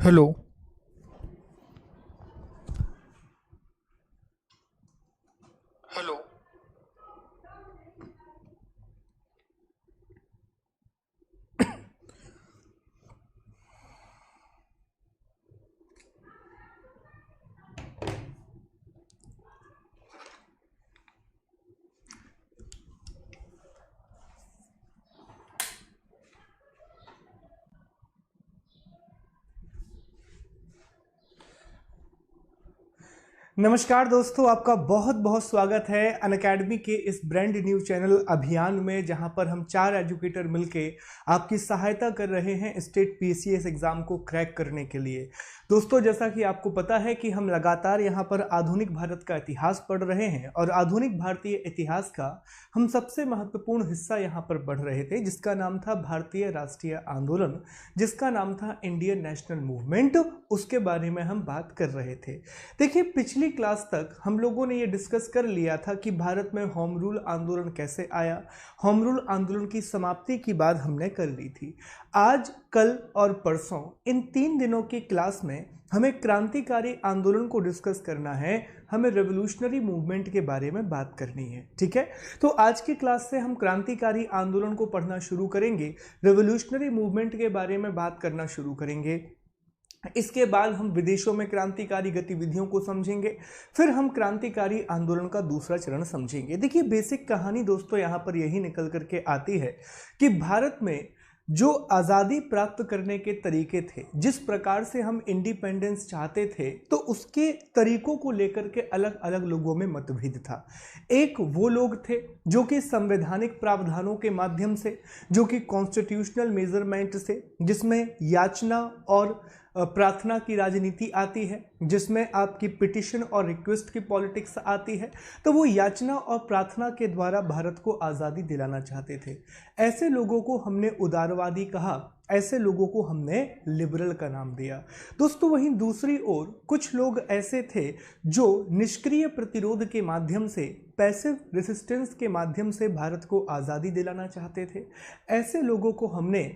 Hello. Hello. नमस्कार दोस्तों, आपका बहुत बहुत स्वागत है अनअकैडमी के इस ब्रांड न्यू चैनल अभियान में, जहां पर हम 4 एजुकेटर मिलके आपकी सहायता कर रहे हैं स्टेट पीसीएस एग्जाम को क्रैक करने के लिए। दोस्तों, जैसा कि आपको पता है कि हम लगातार यहां पर आधुनिक भारत का इतिहास पढ़ रहे हैं और आधुनिक भारतीय इतिहास का हम सबसे महत्वपूर्ण हिस्सा यहां पर पढ़ रहे थे, जिसका नाम था भारतीय राष्ट्रीय आंदोलन, जिसका नाम था इंडियन नेशनल मूवमेंट। उसके बारे में हम बात कर रहे थे। देखिए, पिछली क्लास तक हम लोगों ने ये डिस्कस कर लिया था कि भारत में होम रूल आंदोलन कैसे आया। होम रूल आंदोलन की समाप्ति की बात हमने कर ली थी। आज, कल और परसों इन 3 दिनों की क्लास में हमें क्रांतिकारी आंदोलन को डिस्कस करना है, हमें रेवोल्यूशनरी मूवमेंट के बारे में बात करनी है। ठीक है, तो आज की क्लास से हम क्रांतिकारी आंदोलन को पढ़ना शुरू करेंगे, रेवोल्यूशनरी मूवमेंट के बारे में बात करना शुरू करेंगे। इसके बाद हम विदेशों में क्रांतिकारी गतिविधियों को समझेंगे, फिर हम क्रांतिकारी आंदोलन का दूसरा चरण समझेंगे। देखिए, बेसिक कहानी दोस्तों यहाँ पर यही निकल करके आती है कि भारत में जो आज़ादी प्राप्त करने के तरीके थे, जिस प्रकार से हम इंडिपेंडेंस चाहते थे, तो उसके तरीकों को लेकर के अलग अलग लोगों में मतभेद था। एक वो लोग थे जो कि संवैधानिक प्रावधानों के माध्यम से, जो कि कॉन्स्टिट्यूशनल मेजरमेंट से, जिसमें याचना और प्रार्थना की राजनीति आती है, जिसमें आपकी पिटिशन और रिक्वेस्ट की पॉलिटिक्स आती है, तो वो याचना और प्रार्थना के द्वारा भारत को आज़ादी दिलाना चाहते थे। ऐसे लोगों को हमने उदारवादी कहा, ऐसे लोगों को हमने लिबरल का नाम दिया। दोस्तों, वहीं दूसरी ओर कुछ लोग ऐसे थे जो निष्क्रिय प्रतिरोध के माध्यम से, पैसिव रेसिस्टेंस के माध्यम से भारत को आज़ादी दिलाना चाहते थे। ऐसे लोगों को हमने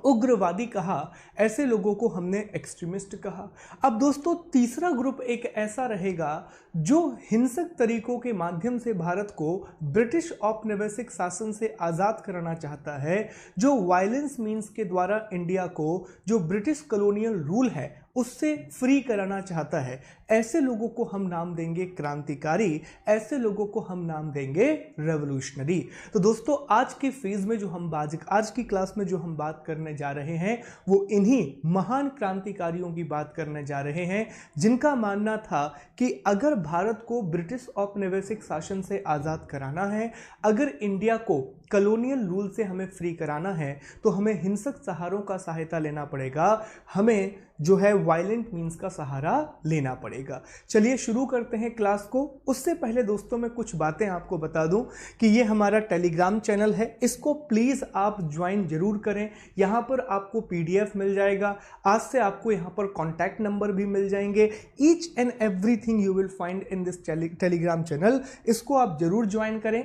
उग्रवादी कहा, ऐसे लोगों को हमने एक्सट्रीमिस्ट कहा। अब दोस्तों, तीसरा ग्रुप एक ऐसा रहेगा जो हिंसक तरीकों के माध्यम से भारत को ब्रिटिश औपनिवेशिक शासन से आज़ाद कराना चाहता है, जो वायलेंस मीन्स के द्वारा इंडिया को जो ब्रिटिश कॉलोनियल रूल है उससे फ्री कराना चाहता है। ऐसे लोगों को हम नाम देंगे क्रांतिकारी, ऐसे लोगों को हम नाम देंगे रेवोल्यूशनरी। तो दोस्तों, आज के फेज में जो हम आज की क्लास में जो हम बात करने जा रहे हैं, वो इन्हीं महान क्रांतिकारियों की बात करने जा रहे हैं, जिनका मानना था कि अगर भारत को ब्रिटिश औपनिवेशिक शासन से आज़ाद कराना है, अगर इंडिया को कॉलोनियल रूल से हमें फ्री कराना है, तो हमें हिंसक सहारों का सहायता लेना पड़ेगा, हमें जो है वायलेंट मीन्स का सहारा लेना पड़ेगा। चलिए शुरू करते हैं क्लास को। उससे पहले दोस्तों, मैं कुछ बातें आपको बता दूं कि ये हमारा टेलीग्राम चैनल है, इसको प्लीज़ आप ज्वाइन जरूर करें। यहाँ पर आपको पीडीएफ मिल जाएगा, आज से आपको यहाँ पर कॉन्टैक्ट नंबर भी मिल जाएंगे। Each and everything you will find in this Telegram channel, इसको आप जरूर ज्वाइन करें।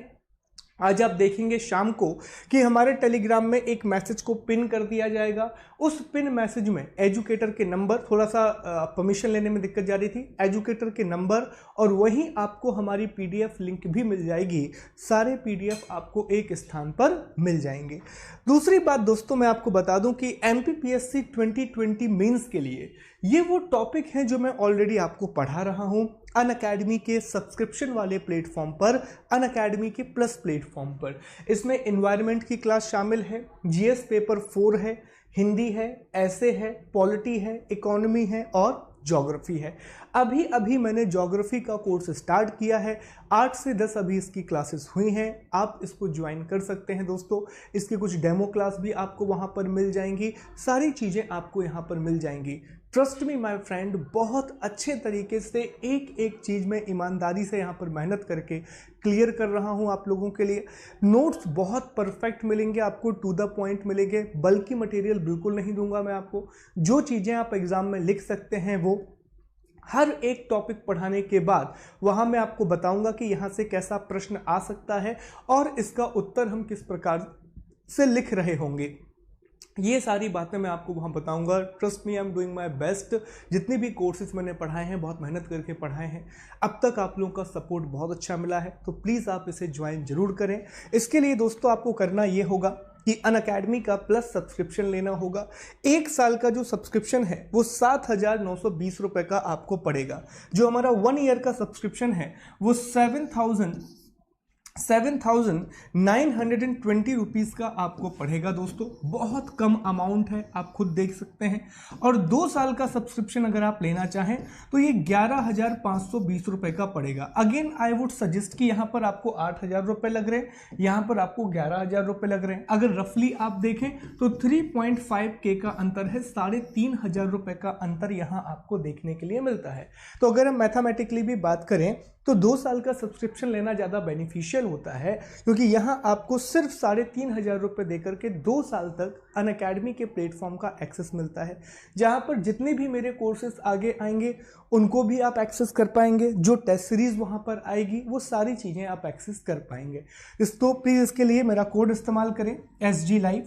आज आप देखेंगे शाम को कि हमारे टेलीग्राम में एक मैसेज को पिन कर दिया जाएगा। उस पिन मैसेज में एजुकेटर के नंबर, थोड़ा सा परमिशन लेने में दिक्कत जा रही थी, एजुकेटर के नंबर और वहीं आपको हमारी पीडीएफ लिंक भी मिल जाएगी। सारे पीडीएफ आपको एक स्थान पर मिल जाएंगे। दूसरी बात दोस्तों, मैं आपको बता दूं कि एमपीपीएससी 2020 मेंस के लिए ये वो टॉपिक हैं जो मैं ऑलरेडी आपको पढ़ा रहा हूं अनअकैडमी के सब्सक्रिप्शन वाले प्लेटफॉर्म पर, अनअकैडमी के प्लस प्लेटफॉर्म पर। इसमें एनवायरनमेंट की क्लास शामिल है, जीएस पेपर 4 है, हिंदी है, ऐसे है, पॉलिटी है, इकोनॉमी है और ज्योग्राफी है। अभी अभी मैंने ज्योग्राफी का कोर्स स्टार्ट किया है, 8 से 10 अभी इसकी क्लासेस हुई हैं, आप इसको ज्वाइन कर सकते हैं दोस्तों। इसकी कुछ डेमो क्लास भी आपको वहाँ पर मिल जाएंगी, सारी चीज़ें आपको यहाँ पर मिल जाएंगी। ट्रस्ट मी माय फ्रेंड, बहुत अच्छे तरीके से एक एक चीज़ में ईमानदारी से यहाँ पर मेहनत करके क्लियर कर रहा हूँ आप लोगों के लिए। नोट्स बहुत परफेक्ट मिलेंगे आपको, टू द पॉइंट मिलेंगे, बल्कि मटेरियल बिल्कुल नहीं दूंगा मैं आपको। जो चीज़ें आप एग्जाम में लिख सकते हैं वो हर एक टॉपिक पढ़ाने के बाद वहाँ मैं आपको बताऊंगा कि यहाँ से कैसा प्रश्न आ सकता है और इसका उत्तर हम किस प्रकार से लिख रहे होंगे। ये सारी बातें मैं आपको वहाँ बताऊंगा। Trust me, I am doing my best. जितने भी कोर्सेज मैंने पढ़ाए हैं बहुत मेहनत करके पढ़ाए हैं, अब तक आप लोगों का सपोर्ट बहुत अच्छा मिला है, तो प्लीज़ आप इसे ज्वाइन जरूर करें। इसके लिए दोस्तों आपको करना ये होगा कि अनअकैडमी का प्लस सब्सक्रिप्शन लेना होगा। 1 साल का जो सब्सक्रिप्शन है वो 7,920 रुपये का आपको पड़ेगा। जो हमारा 1 ईयर का सब्सक्रिप्शन है वो 7,920 रुपीज़ का आपको पड़ेगा दोस्तों। बहुत कम अमाउंट है, आप खुद देख सकते हैं। और 2 साल का सब्सक्रिप्शन अगर आप लेना चाहें तो ये 11,520 रुपये का पड़ेगा। अगेन आई वुड सजेस्ट कि यहाँ पर आपको 8,000 रुपये लग रहे हैं, यहाँ पर आपको 11,000 रुपये लग रहे हैं। अगर रफली आप देखें तो 3.5K का अंतर है, 3,500 रुपये का अंतर यहाँ आपको देखने के लिए मिलता है। तो अगर हम मैथमेटिकली भी बात करें तो 2 साल का सब्सक्रिप्शन लेना ज़्यादा बेनिफिशियल होता है, क्योंकि यहाँ आपको सिर्फ 3,500 रुपये देकर के 2 साल तक अनअकैडमी के प्लेटफॉर्म का एक्सेस मिलता है, जहाँ पर जितने भी मेरे कोर्सेज आगे आएंगे उनको भी आप एक्सेस कर पाएंगे। जो टेस्ट सीरीज़ वहाँ पर आएगी वो सारी चीज़ें आप एक्सेस कर पाएंगे। तो प्लीज़ इसके लिए मेरा कोड इस्तेमाल करें, SG Live।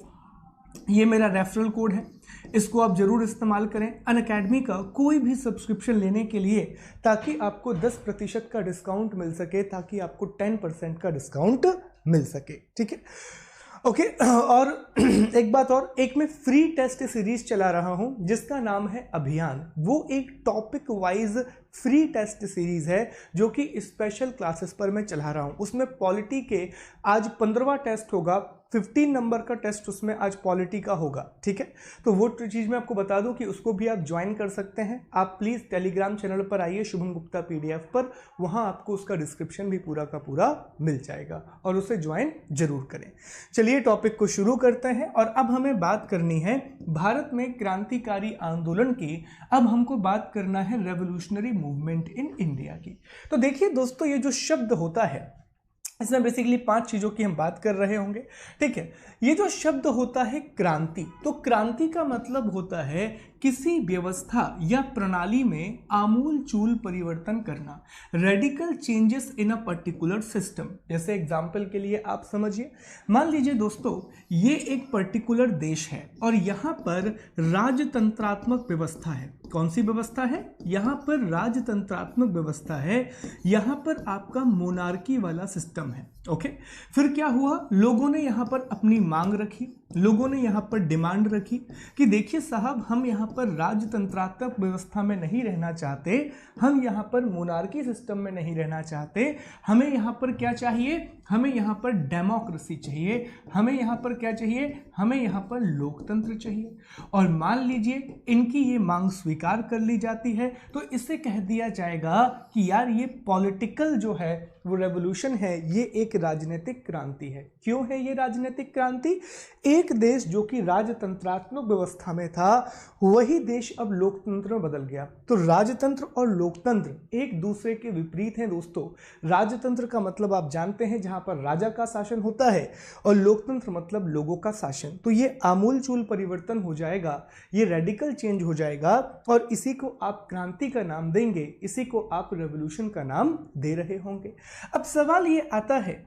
ये मेरा रेफरल कोड है, इसको आप जरूर इस्तेमाल करें अनअकैडमी का कोई भी सब्सक्रिप्शन लेने के लिए, ताकि आपको 10% का डिस्काउंट मिल सके, ताकि आपको 10% का डिस्काउंट मिल सके। ठीक है, ओके। और एक बात और, एक मैं फ्री टेस्ट सीरीज चला रहा हूं जिसका नाम है अभियान। वो एक topic wise free test series है जो कि स्पेशल क्लासेस पर मैं चला रहा हूं। उसमें पॉलिटी के आज 15वां टेस्ट होगा, 15 नंबर का टेस्ट उसमें आज पॉलिटी का होगा। ठीक है, तो वो चीज़ मैं आपको बता दूं कि उसको भी आप ज्वाइन कर सकते हैं। आप प्लीज़ टेलीग्राम चैनल पर आइए शुभम गुप्ता PDF पर, वहां आपको उसका डिस्क्रिप्शन भी पूरा का पूरा मिल जाएगा और उसे ज्वाइन जरूर करें। चलिए टॉपिक को शुरू करते हैं। और अब हमें बात करनी है भारत में क्रांतिकारी आंदोलन की। अब हमको बात करना है रेवोल्यूशनरी मूवमेंट इन इंडिया की। तो देखिए दोस्तों, ये जो शब्द होता है इसमें बेसिकली 5 चीज़ों की हम बात कर रहे होंगे। ठीक है, ये जो शब्द होता है क्रांति, तो क्रांति का मतलब होता है किसी व्यवस्था या प्रणाली में आमूल चूल परिवर्तन करना, radical changes in a particular system. जैसे एग्जाम्पल के लिए आप समझिए, मान लीजिए दोस्तों ये एक पर्टिकुलर देश है और यहाँ पर राजतंत्रात्मक व्यवस्था है। कौन सी व्यवस्था है? यहाँ पर राजतंत्रात्मक व्यवस्था है, यहाँ पर आपका मोनार्की वाला सिस्टम है। ओके, फिर क्या हुआ, लोगों ने यहाँ पर अपनी मांग रखी, लोगों ने यहाँ पर डिमांड रखी कि देखिए साहब, हम यहाँ पर राजतंत्रात्मक व्यवस्था में नहीं रहना चाहते, हम यहाँ पर मोनार्की सिस्टम में नहीं रहना चाहते, हमें यहाँ पर क्या चाहिए, हमें यहाँ पर डेमोक्रेसी चाहिए, हमें यहाँ पर क्या चाहिए, हमें यहाँ पर लोकतंत्र चाहिए। और मान लीजिए इनकी ये मांग स्वीकार कर ली जाती है तो इसे कह दिया जाएगा कि यार ये पॉलिटिकल जो है वो रेवोल्यूशन है, ये एक राजनीतिक क्रांति है। क्यों है ये राजनीतिक क्रांति? एक देश जो कि राजतंत्रात्मक व्यवस्था में था वही देश अब लोकतंत्र में बदल गया। तो राजतंत्र और लोकतंत्र एक दूसरे के विपरीत हैं दोस्तों। राजतंत्र का मतलब आप जानते हैं जहां पर राजा का शासन होता है, और लोकतंत्र मतलब लोगों का शासन। तो ये आमूलचूल परिवर्तन हो जाएगा, ये रेडिकल चेंज हो जाएगा, और इसी को आप क्रांति का नाम देंगे, इसी को आप रेवोल्यूशन का नाम दे रहे होंगे। अब सवाल ये आता है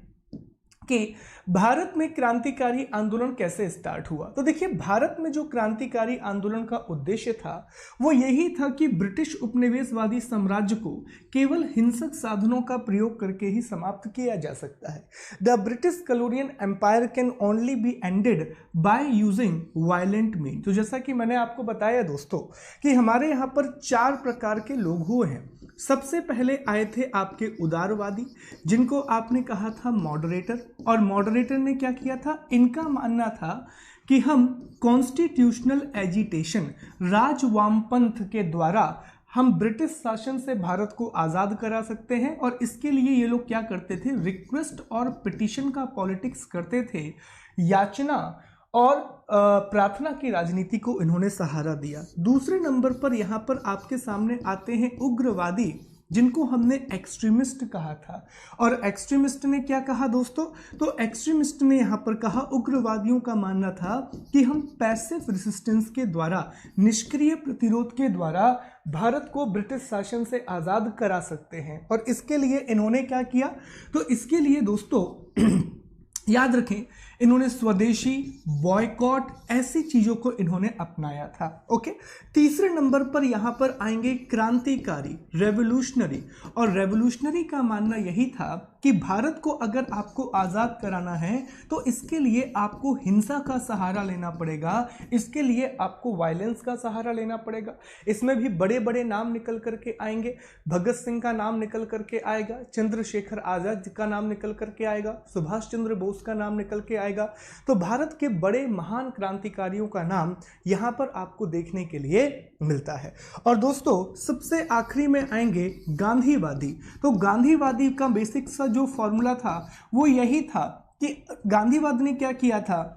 कि भारत में क्रांतिकारी आंदोलन कैसे स्टार्ट हुआ। तो देखिए, भारत में जो क्रांतिकारी आंदोलन का उद्देश्य था वो यही था कि ब्रिटिश उपनिवेशवादी साम्राज्य को केवल हिंसक साधनों का प्रयोग करके ही समाप्त किया जा सकता है। The British colonial empire can only be ended by using violent mean. तो जैसा कि मैंने आपको बताया दोस्तों कि हमारे यहाँ पर 4 प्रकार के लोग हुए हैं। सबसे पहले आए थे आपके उदारवादी, जिनको आपने कहा था मॉडरेटर, और मॉडरेटर ने क्या किया था, इनका मानना था कि हम कॉन्स्टिट्यूशनल एजिटेशन, राज वामपंथ के द्वारा हम ब्रिटिश शासन से भारत को आज़ाद करा सकते हैं। और इसके लिए ये लोग क्या करते थे, रिक्वेस्ट और पिटिशन का पॉलिटिक्स करते थे, याचना और प्रार्थना की राजनीति को इन्होंने सहारा दिया। दूसरे नंबर पर यहाँ पर आपके सामने आते हैं उग्रवादी, जिनको हमने एक्सट्रीमिस्ट कहा था। और एक्सट्रीमिस्ट ने क्या कहा दोस्तों, तो एक्सट्रीमिस्ट ने यहाँ पर कहा, उग्रवादियों का मानना था कि हम पैसिव रेसिस्टेंस के द्वारा, निष्क्रिय प्रतिरोध के द्वारा भारत को ब्रिटिश शासन से आज़ाद करा सकते हैं। और इसके लिए इन्होंने क्या किया, तो इसके लिए दोस्तों याद रखें, इन्होंने स्वदेशी, बॉयकॉट, ऐसी चीजों को इन्होंने अपनाया था। ओके, तीसरे नंबर पर यहां पर आएंगे क्रांतिकारी, रेवोल्यूशनरी। और रेवोल्यूशनरी का मानना यही था कि भारत को अगर आपको आजाद कराना है तो इसके लिए आपको हिंसा का सहारा लेना पड़ेगा, इसके लिए आपको वायलेंस का सहारा लेना पड़ेगा। इसमें भी बड़े बड़े नाम निकल करके आएंगे, भगत सिंह का नाम निकल करके आएगा, चंद्रशेखर आजाद का नाम निकल करके आएगा, सुभाष चंद्र बोस का नाम निकल के आएगा। तो भारत के बड़े महान क्रांतिकारियों का नाम यहां पर आपको देखने के लिए मिलता है। और दोस्तों सबसे आखिरी में आएंगे गांधीवादी। तो गांधीवादी का बेसिक सा जो फॉर्मूला था वो यही था कि गांधीवाद ने क्या किया था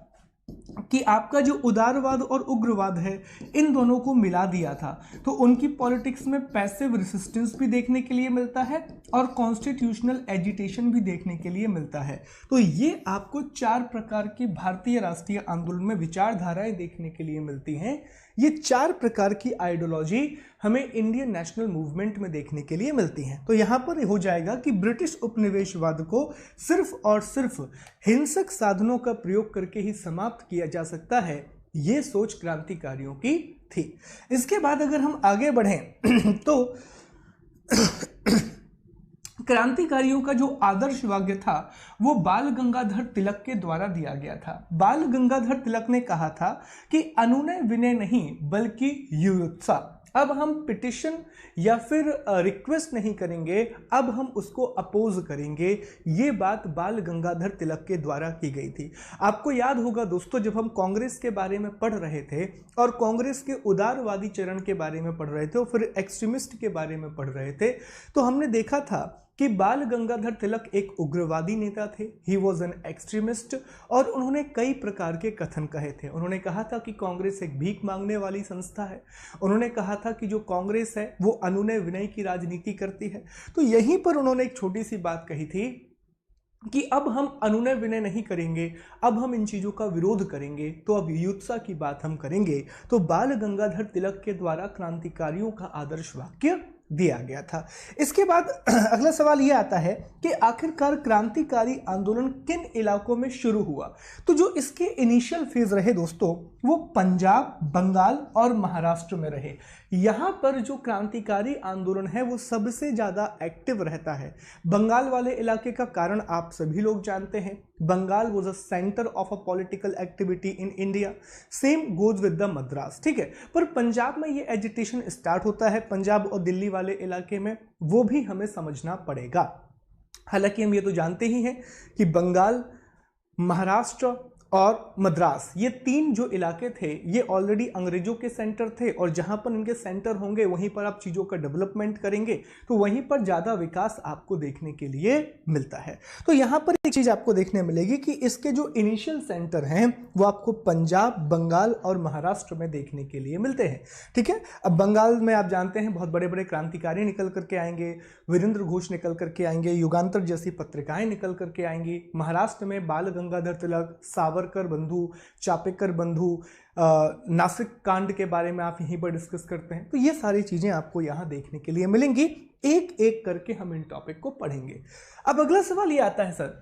कि आपका जो उदारवाद और उग्रवाद है इन दोनों को मिला दिया था। तो उनकी पॉलिटिक्स में पैसिव रेसिस्टेंस भी देखने के लिए मिलता है और कॉन्स्टिट्यूशनल एजिटेशन भी देखने के लिए मिलता है। तो ये आपको 4 प्रकार की भारतीय राष्ट्रीय आंदोलन में विचारधाराएं देखने के लिए मिलती हैं। ये 4 प्रकार की आइडियोलॉजी हमें इंडियन नेशनल मूवमेंट में देखने के लिए मिलती हैं। तो यहाँ पर हो जाएगा कि ब्रिटिश उपनिवेशवाद को सिर्फ और सिर्फ हिंसक साधनों का प्रयोग करके ही समाप्त किया जा सकता है, ये सोच क्रांतिकारियों की थी। इसके बाद अगर हम आगे बढ़ें तो क्रांतिकारियों का जो आदर्श वाक्य था वो बाल गंगाधर तिलक के द्वारा दिया गया था। बाल गंगाधर तिलक ने कहा था कि अनुनय विनय नहीं बल्कि युयुत्सा। अब हम पिटिशन या फिर रिक्वेस्ट नहीं करेंगे, अब हम उसको अपोज करेंगे। ये बात बाल गंगाधर तिलक के द्वारा की गई थी। आपको याद होगा दोस्तों, जब हम कांग्रेस के बारे में पढ़ रहे थे और कांग्रेस के उदारवादी चरण के बारे में पढ़ रहे थे और फिर एक्सट्रीमिस्ट के बारे में पढ़ रहे थे, तो हमने देखा था कि बाल गंगाधर तिलक एक उग्रवादी नेता थे। ही वॉज एन एक्सट्रीमिस्ट और उन्होंने कई प्रकार के कथन कहे थे। उन्होंने कहा था कि कांग्रेस एक भीख मांगने वाली संस्था है। उन्होंने कहा था कि जो कांग्रेस है वो अनुनय विनय की राजनीति करती है। तो यहीं पर उन्होंने एक छोटी सी बात कही थी कि अब हम अनुनय विनय नहीं करेंगे, अब हम इन चीज़ों का विरोध करेंगे, तो अब युत्सा की बात हम करेंगे। तो बाल गंगाधर तिलक के द्वारा क्रांतिकारियों का आदर्श वाक्य दिया गया था। इसके बाद अगला सवाल यह आता है कि आखिरकार क्रांतिकारी आंदोलन किन इलाकों में शुरू हुआ। तो जो इसके इनिशियल फेज रहे दोस्तों वो पंजाब, बंगाल और महाराष्ट्र में रहे। यहाँ पर जो क्रांतिकारी आंदोलन है वो सबसे ज़्यादा एक्टिव रहता है। बंगाल वाले इलाके का कारण आप सभी लोग जानते हैं। Bengal was a centre of a political activity in India. Same goes with the Madras, ठीक है। पर पंजाब में ये एजिटेशन स्टार्ट होता है, पंजाब और दिल्ली वाले इलाके में, वो भी हमें समझना पड़ेगा। हालांकि हम ये तो जानते ही हैं कि बंगाल, महाराष्ट्र और मद्रास, ये 3 जो इलाके थे ये ऑलरेडी अंग्रेजों के सेंटर थे और जहां पर इनके सेंटर होंगे वहीं पर आप चीज़ों का डेवलपमेंट करेंगे, तो वहीं पर ज़्यादा विकास आपको देखने के लिए मिलता है। तो यहाँ पर एक चीज़ आपको देखने मिलेगी कि इसके जो इनिशियल सेंटर हैं वो आपको पंजाब, बंगाल और महाराष्ट्र में देखने के लिए मिलते हैं, ठीक है। अब बंगाल में आप जानते हैं बहुत बड़े बड़े क्रांतिकारी निकल करके आएंगे, वीरेंद्र घोष निकल करके आएंगे, युगांतर जैसी पत्रिकाएं निकल करके आएंगी। महाराष्ट्र में बाल गंगाधर तिलक, सावरकर बंधु, चापेकर बंधु, नासिक कांड के बारे में आप यहीं पर डिस्कस करते हैं। तो ये सारी चीजें आपको यहाँ देखने के लिए मिलेंगी। एक एक करके हम इन टॉपिक को पढ़ेंगे। अब अगला सवाल ये आता है सर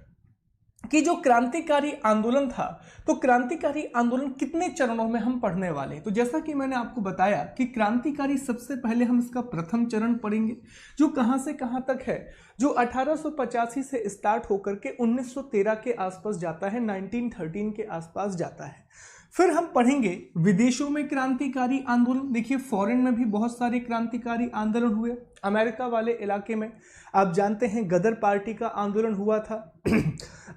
कि जो क्रांतिकारी आंदोलन था, तो क्रांतिकारी आंदोलन कितने चरणों में हम पढ़ने वाले हैं। तो जैसा कि मैंने आपको बताया कि क्रांतिकारी सबसे पहले हम इसका प्रथम चरण पढ़ेंगे जो कहां से कहां तक है, जो 1885 से स्टार्ट होकर के 1913 के आसपास जाता है, 1913 के आसपास जाता है। फिर हम पढ़ेंगे विदेशों में क्रांतिकारी आंदोलन। देखिए फॉरेन में भी बहुत सारे क्रांतिकारी आंदोलन हुए। अमेरिका वाले इलाके में आप जानते हैं गदर पार्टी का आंदोलन हुआ था।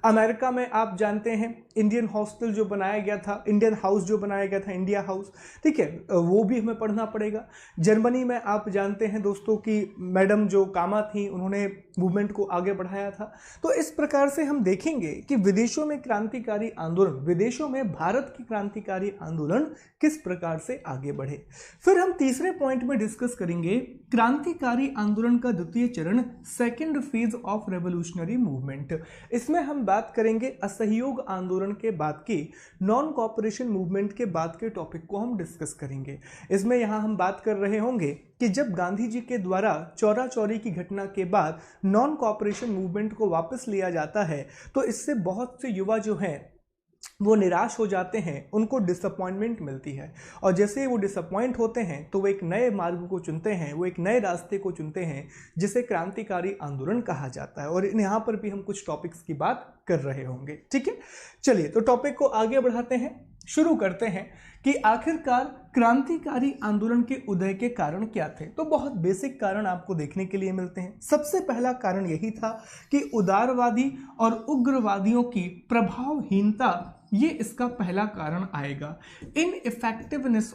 अमेरिका में आप जानते हैं इंडियन हॉस्टल जो बनाया गया था, इंडियन हाउस जो बनाया गया था, इंडिया हाउस, ठीक है, वो भी हमें पढ़ना पड़ेगा। जर्मनी में आप जानते हैं दोस्तों कि मैडम जो कामा थी उन्होंने मूवमेंट को आगे बढ़ाया था। तो इस प्रकार से हम देखेंगे कि विदेशों में क्रांतिकारी आंदोलन, विदेशों में भारत की क्रांतिकारी आंदोलन किस प्रकार से आगे बढ़े। फिर हम तीसरे पॉइंट में डिस्कस करेंगे क्रांतिकारी आंदोलन का द्वितीय चरण, second phase of revolutionary movement. इसमें हम बात करेंगे असहयोग आंदोलन के बाद की, नॉन कॉपरेशन मूवमेंट के बाद के टॉपिक को हम डिस्कस करेंगे। इसमें यहां हम बात कर रहे होंगे कि कि जब गांधी जी के द्वारा चौरा चौरी की घटना के बाद नॉन कॉपरेशन मूवमेंट को वापस लिया जाता है तो इससे बहुत से युवा जो हैं वो निराश हो जाते हैं, उनको डिसअपॉइंटमेंट मिलती है और जैसे ही वो डिसअपॉइंट होते हैं तो वो एक नए मार्ग को चुनते हैं, वो एक नए रास्ते को चुनते हैं जिसे क्रांतिकारी आंदोलन कहा जाता है। और यहाँ पर भी हम कुछ टॉपिक्स की बात कर रहे होंगे। ठीक है, चलिए तो टॉपिक को आगे बढ़ाते हैं, शुरू करते हैं कि आखिरकार क्रांतिकारी आंदोलन के उदय के कारण क्या थे। तो बहुत बेसिक कारण आपको देखने के लिए मिलते हैं। सबसे पहला कारण यही था कि उदारवादी और उग्रवादियों की प्रभावहीनता, ये इसका पहला कारण आएगा। इनइफेक्टिवनेस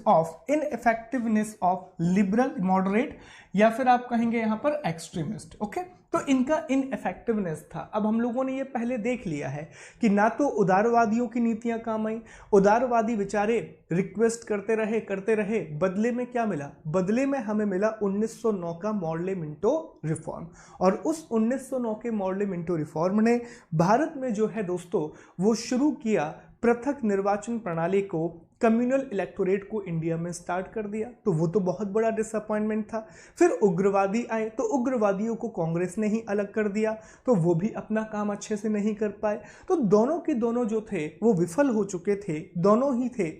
ऑफ लिबरल मॉडरेट, या फिर आप कहेंगे यहां पर एक्सट्रीमिस्ट। ओके, तो इनका इनइफेक्टिवनेस था। अब हम लोगों ने ये पहले देख लिया है कि ना तो उदारवादियों की नीतियां काम आई, उदारवादी बेचारे रिक्वेस्ट करते रहे, बदले में क्या मिला? बदले में हमें मिला 1909 का मॉडले मिंटो रिफॉर्म। और उस 1909 के मॉडले मिंटो रिफॉर्म ने भारत में जो है दोस्तों वो शुरू किया पृथक निर्वाचन प्रणाली को, कम्युनल इलेक्टोरेट को इंडिया में स्टार्ट कर दिया। तो वो तो बहुत बड़ा डिसअपॉइंटमेंट था। फिर उग्रवादी आए तो उग्रवादियों को कांग्रेस ने ही अलग कर दिया, तो वो भी अपना काम अच्छे से नहीं कर पाए। तो दोनों के दोनों जो थे वो विफल हो चुके थे, दोनों ही थे।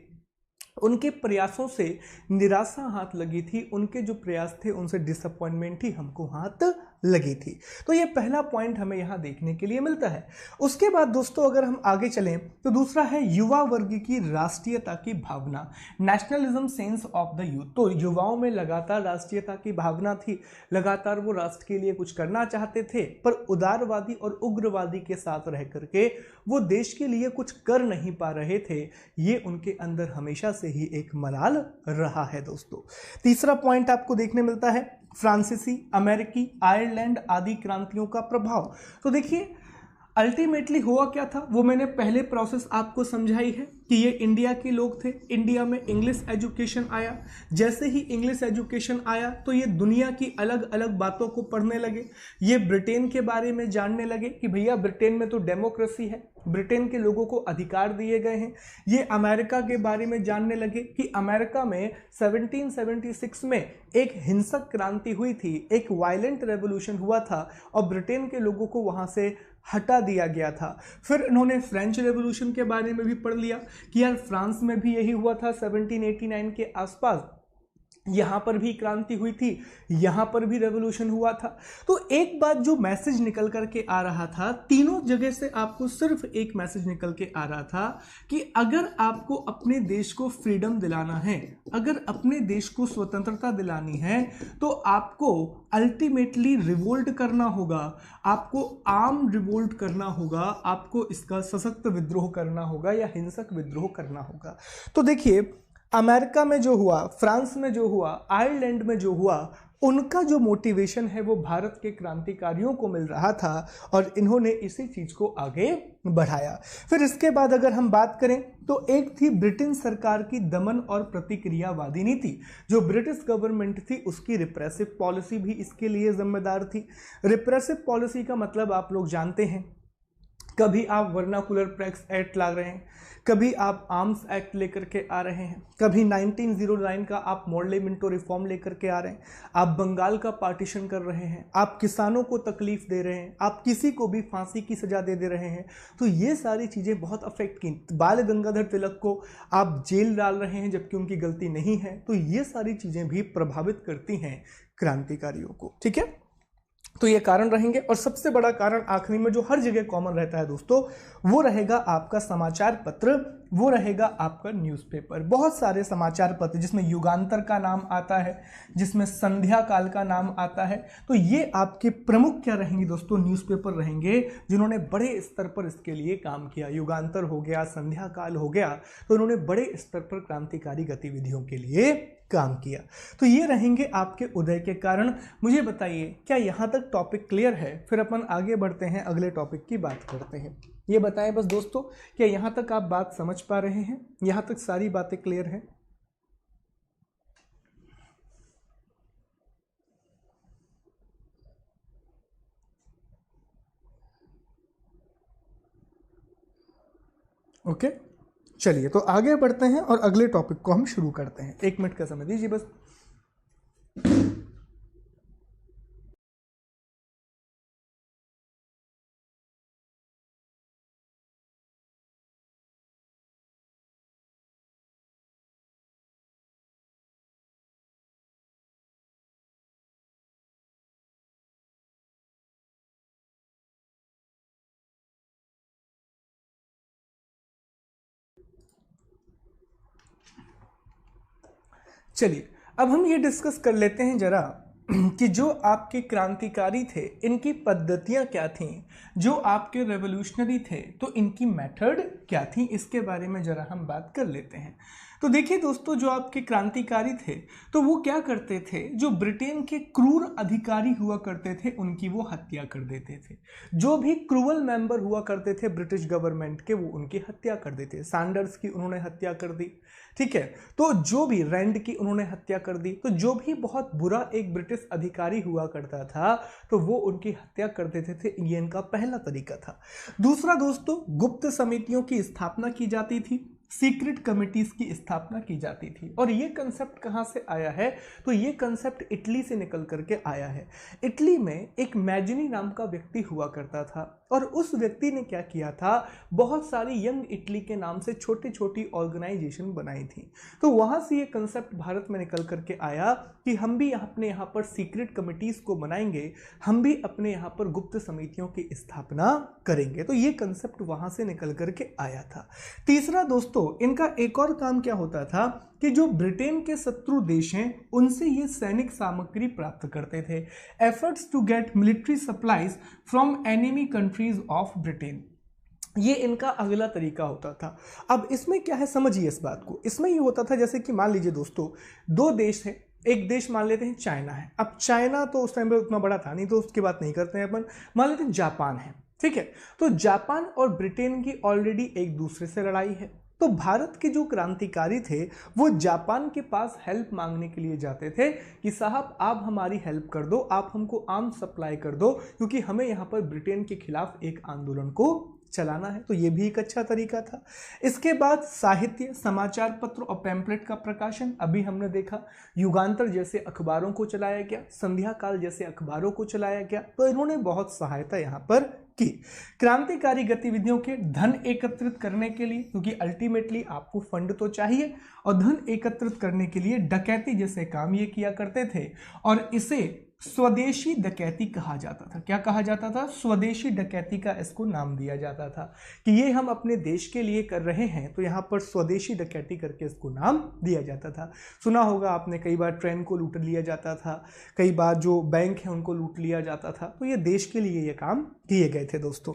उनके प्रयासों से निराशा हाथ लगी थी, उनके जो प्रयास थे उनसे डिसअपॉइंटमेंट ही हमको हाथ लगी थी। तो ये पहला पॉइंट हमें यहाँ देखने के लिए मिलता है। उसके बाद दोस्तों अगर हम आगे चलें तो दूसरा है युवा वर्ग की राष्ट्रीयता की भावना, nationalism sense of the youth. तो युवाओं में लगातार राष्ट्रीयता की भावना थी, लगातार वो राष्ट्र के लिए कुछ करना चाहते थे, पर उदारवादी और उग्रवादी के साथ रह करके वो देश के लिए कुछ कर नहीं पा रहे थे। ये उनके अंदर हमेशा से ही एक मलाल रहा है दोस्तों। तीसरा पॉइंट आपको देखने मिलता है फ्रांसीसी, अमेरिकी, आयरलैंड आदि क्रांतियों का प्रभाव। तो देखिए अल्टीमेटली हुआ क्या था, वो मैंने पहले प्रोसेस आपको समझाई है कि ये इंडिया के लोग थे, इंडिया में इंग्लिश एजुकेशन आया। जैसे ही इंग्लिश एजुकेशन आया तो ये दुनिया की अलग अलग बातों को पढ़ने लगे। ये ब्रिटेन के बारे में जानने लगे कि भैया ब्रिटेन में तो डेमोक्रेसी है, ब्रिटेन के लोगों को अधिकार दिए गए हैं। ये अमेरिका के बारे में जानने लगे कि अमेरिका में 1776 में एक हिंसक क्रांति हुई थी, एक वायलेंट रेवोल्यूशन हुआ था और ब्रिटेन के लोगों को वहां से हटा दिया गया था। फिर इन्होंने फ्रेंच रेवोल्यूशन के बारे में भी पढ़ लिया कि यार फ्रांस में भी यही हुआ था 1789 के आसपास, यहां पर भी क्रांति हुई थी, यहां पर भी रेवोल्यूशन हुआ था। तो एक बात जो मैसेज निकल करके आ रहा था, तीनों जगह से आपको सिर्फ एक मैसेज निकल के आ रहा था कि अगर आपको अपने देश को फ्रीडम दिलाना है, अगर अपने देश को स्वतंत्रता दिलानी है, तो आपको अल्टीमेटली रिवोल्ट करना होगा, आपको आर्म रिवोल्ट करना होगा, आपको इसका सशक्त विद्रोह करना होगा या हिंसक विद्रोह करना होगा। तो देखिए अमेरिका में जो हुआ, फ्रांस में जो हुआ, आयरलैंड में जो हुआ, उनका जो मोटिवेशन है वो भारत के क्रांतिकारियों को मिल रहा था और इन्होंने इसी चीज को आगे बढ़ाया। फिर इसके बाद अगर हम बात करें तो एक थी ब्रिटेन सरकार की दमन और प्रतिक्रियावादी नीति। जो ब्रिटिश गवर्नमेंट थी उसकी रिप्रेसिव पॉलिसी भी इसके लिए जिम्मेदार थी। रिप्रेसिव पॉलिसी का मतलब आप लोग जानते हैं, कभी आप वर्नाकुलर प्रैक्टिस एक्ट ला रहे हैं, कभी आप आर्म्स एक्ट लेकर के आ रहे हैं, कभी 1909 का आप मॉडले मिंटो रिफॉर्म लेकर के आ रहे हैं, आप बंगाल का पार्टीशन कर रहे हैं, आप किसानों को तकलीफ दे रहे हैं, आप किसी को भी फांसी की सजा दे रहे हैं। तो ये सारी चीज़ें बहुत अफेक्ट की। बाल गंगाधर तिलक को आप जेल डाल रहे हैं जबकि उनकी गलती नहीं है। तो ये सारी चीज़ें भी प्रभावित करती हैं क्रांतिकारियों को। ठीक है, तो ये कारण रहेंगे। और सबसे बड़ा कारण आखिरी में जो हर जगह कॉमन रहता है दोस्तों, वो रहेगा आपका समाचार पत्र, वो रहेगा आपका न्यूज़पेपर। बहुत सारे समाचार पत्र जिसमें युगांतर का नाम आता है, जिसमें संध्या काल का नाम आता है। तो ये आपके प्रमुख क्या रहेंगे दोस्तों, न्यूज़पेपर रहेंगे जिन्होंने बड़े स्तर पर इसके लिए काम किया। युगांतर हो गया, संध्या काल हो गया, तो इन्होंने बड़े स्तर पर क्रांतिकारी गतिविधियों के लिए काम किया। तो ये रहेंगे आपके उदय के कारण। मुझे बताइए क्या यहाँ तक टॉपिक क्लियर है? फिर अपन आगे बढ़ते हैं, अगले टॉपिक की बात करते हैं। ये बताएं बस दोस्तों, क्या यहाँ तक आप बात समझ पा रहे हैं? यहाँ तक सारी बातें क्लियर हैं? ओके, चलिए तो आगे बढ़ते हैं और अगले टॉपिक को हम शुरू करते हैं। 1 मिनट का समय दीजिए बस। चलिए अब हम ये डिस्कस कर लेते हैं जरा कि जो आपके क्रांतिकारी थे इनकी पद्धतियां क्या थीं, जो आपके रेवोल्यूशनरी थे तो इनकी मेथड क्या थी, इसके बारे में जरा हम बात कर लेते हैं। तो देखिए दोस्तों, जो आपके क्रांतिकारी थे तो वो क्या करते थे, जो ब्रिटेन के क्रूर अधिकारी हुआ करते थे उनकी वो हत्या कर देते थे। जो भी क्रूअल मेंबर हुआ करते थे ब्रिटिश गवर्नमेंट के वो उनकी हत्या कर देते। सैंडर्स की उन्होंने हत्या कर दी, ठीक है। तो जो भी रैंड की उन्होंने हत्या कर दी, तो जो भी बहुत बुरा एक ब्रिटिश अधिकारी हुआ करता था तो वो उनकी हत्या कर देते थे। ये इनका पहला तरीका था। दूसरा दोस्तों, गुप्त समितियों की स्थापना की जाती थी, सीक्रेट कमिटीज की स्थापना की जाती थी। और ये कंसेप्ट कहाँ से आया है, तो ये कंसेप्ट इटली से निकल करके आया है। इटली में एक मैजिनी नाम का व्यक्ति हुआ करता था और उस व्यक्ति ने क्या किया था, बहुत सारी यंग इटली के नाम से छोटी छोटी ऑर्गेनाइजेशन बनाई थी। तो वहाँ से ये कंसेप्ट भारत में निकल करके आया कि हम भी अपने यहाँ पर सीक्रेट कमिटीज को बनाएंगे, हम भी अपने यहाँ पर गुप्त समितियों की स्थापना करेंगे। तो ये कंसेप्ट वहाँ से निकल करके आया था। तीसरा दोस्तों, इनका एक और काम क्या होता था कि जो ब्रिटेन के शत्रु देश हैं उनसे ये सैनिक सामग्री प्राप्त करते थे। Efforts to get military supplies from enemy countries of Britain, ये इनका अगला तरीका होता था। अब इसमें क्या है, समझिए इस बात को। इसमें ये होता था जैसे कि मान लीजिए दोस्तों, दो देश हैं, एक देश मान लेते हैं चाइना है। अब चाइना तो उस टाइम पे उतना बड़ा था नहीं तो उसकी बात नहीं करते हैं अपन। मान लेते हैं जापान है, ठीक है। तो जापान और ब्रिटेन की ऑलरेडी एक दूसरे से लड़ाई है। तो भारत के जो क्रांतिकारी थे वो जापान के पास हेल्प मांगने के लिए जाते थे कि साहब आप हमारी हेल्प कर दो, आप हमको आर्म्स सप्लाई कर दो, क्योंकि हमें यहाँ पर ब्रिटेन के खिलाफ एक आंदोलन को चलाना है। तो ये भी एक अच्छा तरीका था। इसके बाद साहित्य, समाचार पत्र और पैम्पलेट का प्रकाशन, अभी हमने देखा युगांतर जैसे अखबारों को चलाया गया, संध्या काल जैसे अखबारों को चलाया गया। तो इन्होंने बहुत सहायता यहाँ पर की। क्रांतिकारी गतिविधियों के धन एकत्रित करने के लिए, क्योंकि अल्टीमेटली आपको फंड तो चाहिए, और धन एकत्रित करने के लिए डकैती जैसे काम ये किया करते थे। और इसे स्वदेशी डकैती कहा जाता था। क्या कहा जाता था? स्वदेशी डकैती का इसको नाम दिया जाता था कि ये हम अपने देश के लिए कर रहे हैं, तो यहाँ पर स्वदेशी डकैती करके इसको नाम दिया जाता था। सुना होगा आपने, कई बार ट्रेन को लूट लिया जाता था, कई बार जो बैंक है उनको लूट लिया जाता था। तो ये देश के लिए ये काम किए गए थे दोस्तों,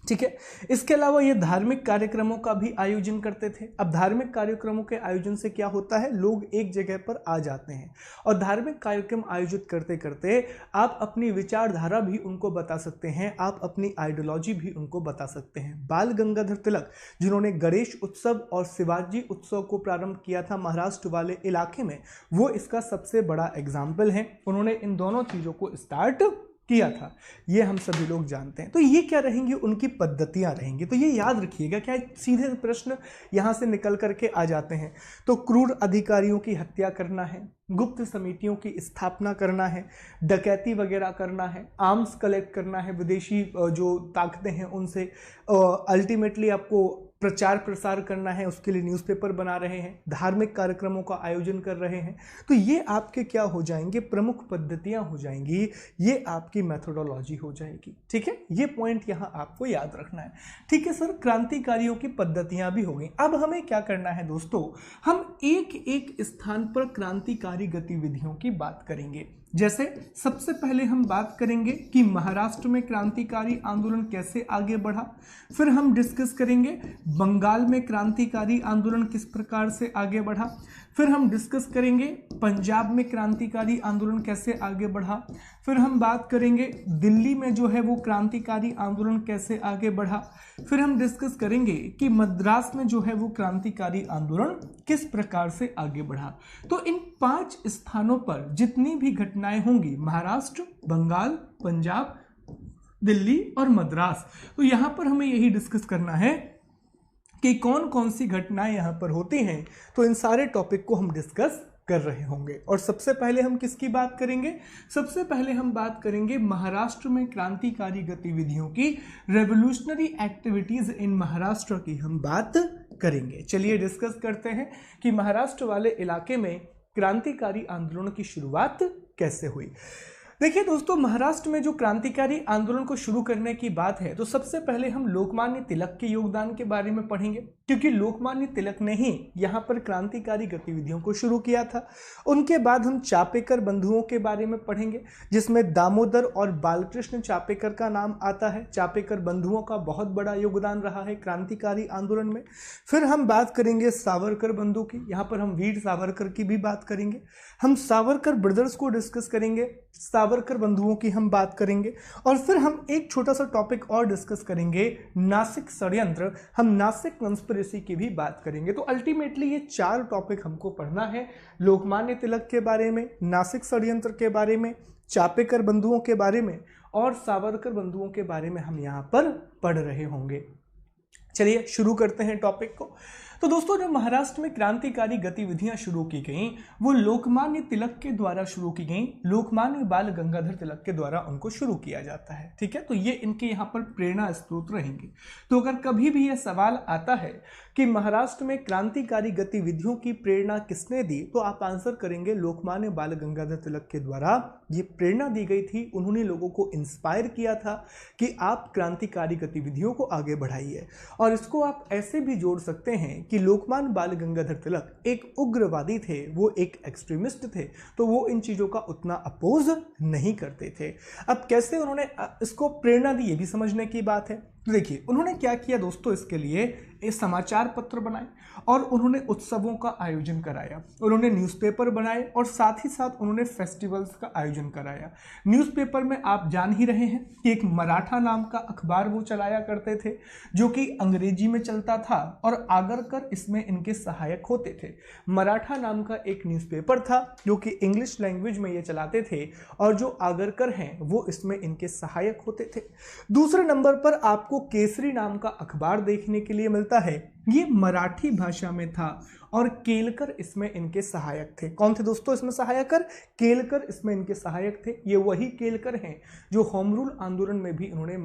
ठीक है। इसके अलावा ये धार्मिक कार्यक्रमों का भी आयोजन करते थे। अब धार्मिक कार्यक्रमों के आयोजन से क्या होता है, लोग एक जगह पर आ जाते हैं और धार्मिक कार्यक्रम आयोजित करते करते आप अपनी विचारधारा भी उनको बता सकते हैं, आप अपनी आइडियोलॉजी भी उनको बता सकते हैं। बाल गंगाधर तिलक, जिन्होंने गणेश उत्सव और शिवाजी उत्सव को प्रारंभ किया था महाराष्ट्र वाले इलाके में, वो इसका सबसे बड़ा एग्जाम्पल है। उन्होंने इन दोनों चीज़ों को स्टार्ट किया था, ये हम सभी लोग जानते हैं। तो ये क्या रहेंगी, उनकी पद्धतियां रहेंगी। तो ये याद रखिएगा, क्या सीधे प्रश्न यहां से निकल करके आ जाते हैं। तो क्रूर अधिकारियों की हत्या करना है, गुप्त समितियों की स्थापना करना है, डकैती वगैरह करना है, आर्म्स कलेक्ट करना है विदेशी जो ताकतें हैं उनसे, अल्टीमेटली आपको प्रचार प्रसार करना है, उसके लिए न्यूज़पेपर बना रहे हैं, धार्मिक कार्यक्रमों का आयोजन कर रहे हैं। तो ये आपके क्या हो जाएंगे, प्रमुख पद्धतियां हो जाएंगी, ये आपकी मेथोडोलॉजी हो जाएगी, ठीक है। ये पॉइंट यहाँ आपको याद रखना है, ठीक है सर। क्रांतिकारियों की पद्धतियां भी हो गई। अब हमें क्या करना है दोस्तों, हम एक एक स्थान पर क्रांतिकारी गतिविधियों की बात करेंगे। जैसे सबसे पहले हम बात करेंगे कि महाराष्ट्र में क्रांतिकारी आंदोलन कैसे आगे बढ़ा। फिर हम डिस्कस करेंगे बंगाल में क्रांतिकारी आंदोलन किस प्रकार से आगे बढ़ा। फिर हम डिस्कस करेंगे पंजाब में क्रांतिकारी आंदोलन कैसे आगे बढ़ा। फिर हम बात करेंगे दिल्ली में जो है वो क्रांतिकारी आंदोलन कैसे आगे बढ़ा। फिर हम डिस्कस करेंगे कि मद्रास में जो है वो क्रांतिकारी आंदोलन किस प्रकार से आगे बढ़ा। तो इन 5 स्थानों पर जितनी भी घटनाएं होंगी, महाराष्ट्र, बंगाल, पंजाब, दिल्ली और मद्रास, तो यहां पर हमें यही डिस्कस करना है कि कौन कौन सी घटनाएं यहां पर होती हैं। तो इन सारे टॉपिक को हम डिस्कस कर रहे होंगे। और सबसे पहले हम किसकी बात करेंगे, सबसे पहले हम बात करेंगे महाराष्ट्र में क्रांतिकारी गतिविधियों की, रेवोल्यूशनरी एक्टिविटीज इन महाराष्ट्र की हम बात करेंगे। चलिए डिस्कस करते हैं कि महाराष्ट्र वाले इलाके में क्रांतिकारी आंदोलन की शुरुआत कैसे हुई। देखिए दोस्तों, महाराष्ट्र में जो क्रांतिकारी आंदोलन को शुरू करने की बात है तो सबसे पहले हम लोकमान्य तिलक के योगदान के बारे में पढ़ेंगे, क्योंकि लोकमान्य तिलक ने ही यहाँ पर क्रांतिकारी गतिविधियों को शुरू किया था। उनके बाद हम चापेकर बंधुओं के बारे में पढ़ेंगे, जिसमें दामोदर और बालकृष्ण चापेकर का नाम आता है। चापेकर बंधुओं का बहुत बड़ा योगदान रहा है क्रांतिकारी आंदोलन में। फिर हम बात करेंगे सावरकर बंधु की, यहाँ पर हम वीर सावरकर की भी बात करेंगे। हम सावरकर ब्रदर्स को डिस्कस करेंगे, सावरकर बंधुओं की हम बात करेंगे। और फिर हम एक छोटा सा टॉपिक और डिस्कस करेंगे, नासिक षड्यंत्र, हम नासिक कंस्पिरेसी की भी बात करेंगे। तो अल्टीमेटली ये 4 टॉपिक हमको पढ़ना है, लोकमान्य तिलक के बारे में, नासिक षड्यंत्र के बारे में, चापेकर बंधुओं के बारे में और सावरकर बंधुओं के बारे में हम यहाँ पर पढ़ रहे होंगे। चलिए शुरू करते हैं टॉपिक को। तो दोस्तों, जो महाराष्ट्र में क्रांतिकारी गतिविधियां शुरू की गईं वो लोकमान्य तिलक के द्वारा शुरू की गईं, लोकमान्य बाल गंगाधर तिलक के द्वारा उनको शुरू किया जाता है। ठीक है, तो ये इनके यहाँ पर प्रेरणा स्रोत रहेंगे। तो अगर कभी भी यह सवाल आता है कि महाराष्ट्र में क्रांतिकारी गतिविधियों की प्रेरणा किसने दी, तो आप आंसर करेंगे लोकमान्य बाल गंगाधर तिलक के द्वारा ये प्रेरणा दी गई थी। उन्होंने लोगों को इंस्पायर किया था कि आप क्रांतिकारी गतिविधियों को आगे बढ़ाइए। और इसको आप ऐसे भी जोड़ सकते हैं कि लोकमान्य बाल गंगाधर तिलक एक उग्रवादी थे, वो एक एक्सट्रीमिस्ट थे, तो वो इन चीज़ों का उतना अपोज नहीं करते थे। अब कैसे उन्होंने इसको प्रेरणा दी, ये भी समझने की बात है। तो देखिए उन्होंने क्या किया दोस्तों, इसके लिए एक समाचार पत्र बनाए और उन्होंने उत्सवों का आयोजन कराया, उन्होंने न्यूज़पेपर बनाए और साथ ही साथ उन्होंने फेस्टिवल्स का आयोजन कराया। न्यूज़पेपर में आप जान ही रहे हैं कि एक मराठा नाम का अखबार वो चलाया करते थे, जो कि अंग्रेजी में चलता था और आगरकर इसमें इनके सहायक होते थे। मराठा नाम का एक न्यूज़पेपर था जो कि इंग्लिश लैंग्वेज में ये चलाते थे और जो आगरकर हैं वो इसमें इनके सहायक होते थे। दूसरे नंबर पर आपको केसरी नाम का अखबार देखने के लिए मिलता है, ये मराठी भाषा में था और केलकर इसमें इनके सहायक थे। कौन थे दोस्तों इसमें सहायक? केलकर इसमें इनके सहायक थे। ये वही केलकर हैं जो होम रूल आंदोलन में भी इन्होंने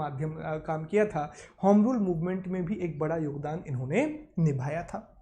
काम किया था, होम रूल मूवमेंट में भी एक बड़ा योगदान इन्होंने निभाया था।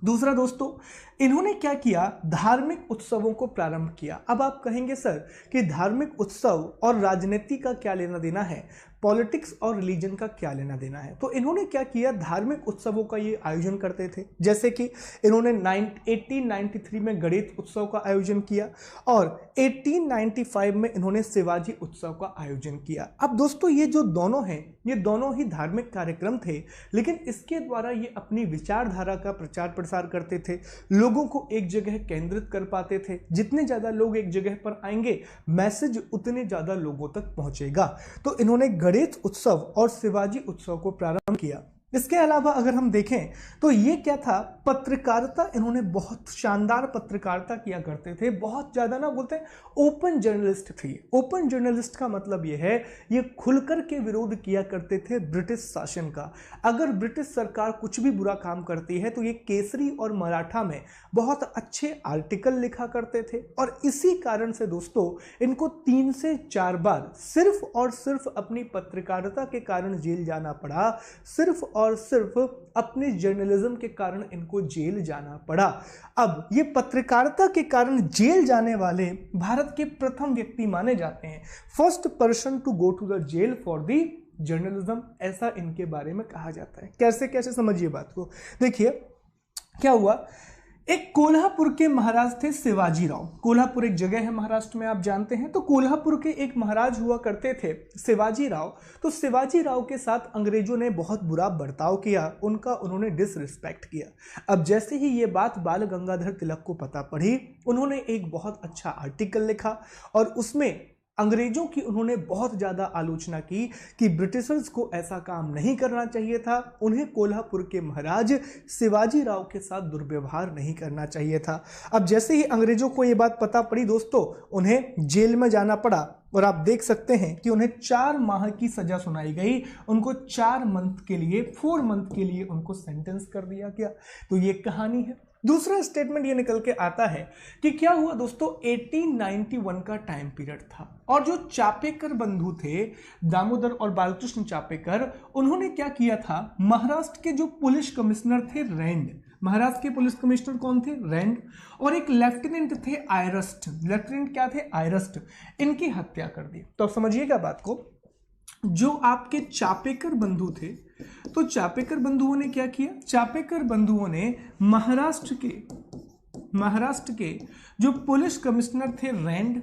दूसरा दोस्तों, इन्होंने क्या किया, धार्मिक उत्सवों को प्रारंभ किया। अब आप कहेंगे सर कि धार्मिक उत्सव और राजनीति का क्या लेना देना है, पॉलिटिक्स और रिलीजन का क्या लेना देना है? तो इन्होंने क्या किया, धार्मिक उत्सवों का ये आयोजन करते थे। जैसे कि इन्होंने 1893 में गणेश उत्सव का आयोजन किया और 1895 में इन्होंने शिवाजी उत्सव का आयोजन किया। अब दोस्तों ये जो दोनों हैं, ये दोनों ही धार्मिक कार्यक्रम थे, लेकिन इसके द्वारा ये अपनी विचारधारा का प्रचार प्रसार करते थे, लोगों को एक जगह केंद्रित कर पाते थे। जितने ज़्यादा लोग एक जगह पर आएंगे, मैसेज उतने ज़्यादा लोगों तक पहुंचेगा। तो इन्होंने गणेश उत्सव और शिवाजी उत्सव को प्रारंभ किया। इसके अलावा अगर हम देखें तो ये क्या था, पत्रकारिता, इन्होंने बहुत शानदार पत्रकारिता किया करते थे, बहुत ज़्यादा ना बोलते हैं ओपन जर्नलिस्ट थे। ओपन जर्नलिस्ट का मतलब ये है, ये खुलकर के विरोध किया करते थे ब्रिटिश शासन का। अगर ब्रिटिश सरकार कुछ भी बुरा काम करती है तो ये केसरी और मराठा में बहुत अच्छे आर्टिकल लिखा करते थे और इसी कारण से दोस्तों इनको 3 से 4 बार सिर्फ और सिर्फ अपनी पत्रकारिता के कारण जेल जाना पड़ा, सिर्फ और सिर्फ अपने जर्नलिज्म के कारण इनको जेल जाना पड़ा। अब ये पत्रकारिता के कारण जेल जाने वाले भारत के प्रथम व्यक्ति माने जाते हैं, first person to go to the jail for the journalism, ऐसा इनके बारे में कहा जाता है। कैसे कैसे समझिए बात को। देखिए क्या हुआ, एक कोल्हापुर के महाराज थे शिवाजी राव। कोल्हापुर एक जगह है महाराष्ट्र में, आप जानते हैं। तो कोल्हापुर के एक महाराज हुआ करते थे शिवाजी राव। तो शिवाजी राव के साथ अंग्रेजों ने बहुत बुरा बर्ताव किया, उन्होंने डिसरिस्पेक्ट किया। अब जैसे ही ये बात बाल गंगाधर तिलक को पता पड़ी, उन्होंने एक बहुत अच्छा आर्टिकल लिखा और उसमें अंग्रेजों की उन्होंने बहुत ज़्यादा आलोचना की कि ब्रिटिशर्स को ऐसा काम नहीं करना चाहिए था, उन्हें कोल्हापुर के महाराज शिवाजी राव के साथ दुर्व्यवहार नहीं करना चाहिए था। अब जैसे ही अंग्रेजों को ये बात पता पड़ी दोस्तों, उन्हें जेल में जाना पड़ा और आप देख सकते हैं कि उन्हें 4 माह की सजा सुनाई गई, उनको 4 मंथ के लिए 4 मंथ के लिए उनको सेंटेंस कर दिया गया। तो ये कहानी है। दूसरा स्टेटमेंट ये निकल के आता है कि क्या हुआ दोस्तों, 1891 का टाइम पीरियड था और जो चापेकर बंधु थे, दामोदर और बालकृष्ण चापेकर, उन्होंने क्या किया था, महाराष्ट्र के जो पुलिस कमिश्नर थे रैंड, महाराष्ट्र के पुलिस कमिश्नर कौन थे, रैंड, और एक लेफ्टिनेंट थे आयरस्ट, लेफ्टिनेंट क्या थे, आयरस्ट, इनकी हत्या कर दी। तो अब समझिएगा बात को, जो आपके चापेकर बंधु थे, तो चापेकर बंधुओं ने क्या किया, चापेकर बंधुओं ने महाराष्ट्र के जो पुलिस कमिश्नर थे रैंड,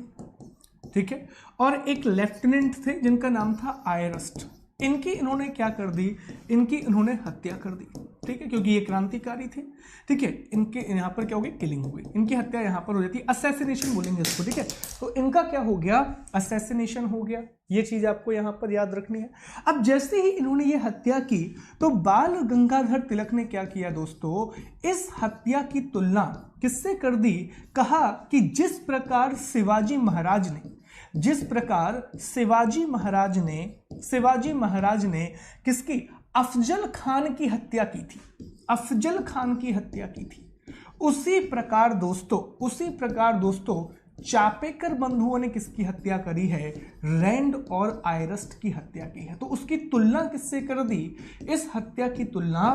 ठीक है, और एक लेफ्टिनेंट थे जिनका नाम था आयरस्ट, इनकी इन्होंने क्या कर दी, इनकी इन्होंने हत्या कर दी, ठीक है, क्योंकि ये क्रांतिकारी थे, ठीक है, इनके यहाँ पर क्या हो गई, किलिंग हो गई, इनकी हत्या यहाँ पर हो जाती है, असैसिनेशन बोलेंगे इसको, ठीक है। तो इनका क्या हो गया, असैसिनेशन हो गया, ये चीज आपको यहाँ पर याद रखनी है। अब जैसे ही इन्होंने ये हत्या की तो बाल गंगाधर तिलक ने क्या किया दोस्तों, इस हत्या की तुलना किससे कर दी, कहा कि जिस प्रकार शिवाजी महाराज ने किसकी, अफजल खान की हत्या की थी, अफजल खान की हत्या की थी, उसी प्रकार दोस्तों चापेकर बंधुओं ने किसकी हत्या करी है, रैंड और आयरस्ट की हत्या की है। तो उसकी तुलना किससे कर दी, इस हत्या की तुलना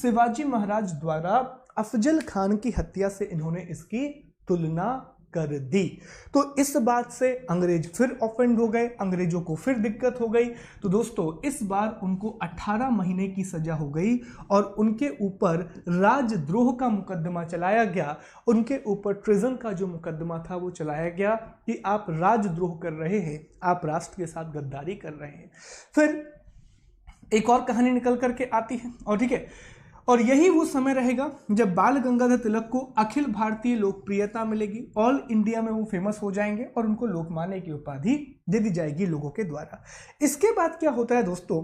शिवाजी महाराज द्वारा अफजल खान की हत्या से इन्होंने इसकी तुलना कर दी। तो इस बात से अंग्रेज फिर ऑफेंड हो गए, अंग्रेजों को फिर दिक्कत हो गई। तो दोस्तों इस बार उनको 18 महीने की सजा हो गई और उनके ऊपर राजद्रोह का मुकदमा चलाया गया, उनके ऊपर ट्रिजन का जो मुकदमा था वो चलाया गया कि आप राजद्रोह कर रहे हैं, आप राष्ट्र के साथ गद्दारी कर रहे हैं। फिर एक और कहानी निकल करके आती है, और ठीक है, और यही वो समय रहेगा जब बाल गंगाधर तिलक को अखिल भारतीय लोकप्रियता मिलेगी, ऑल इंडिया में वो फेमस हो जाएंगे और उनको लोकमान्य की उपाधि दे दी जाएगी लोगों के द्वारा। इसके बाद क्या होता है दोस्तों,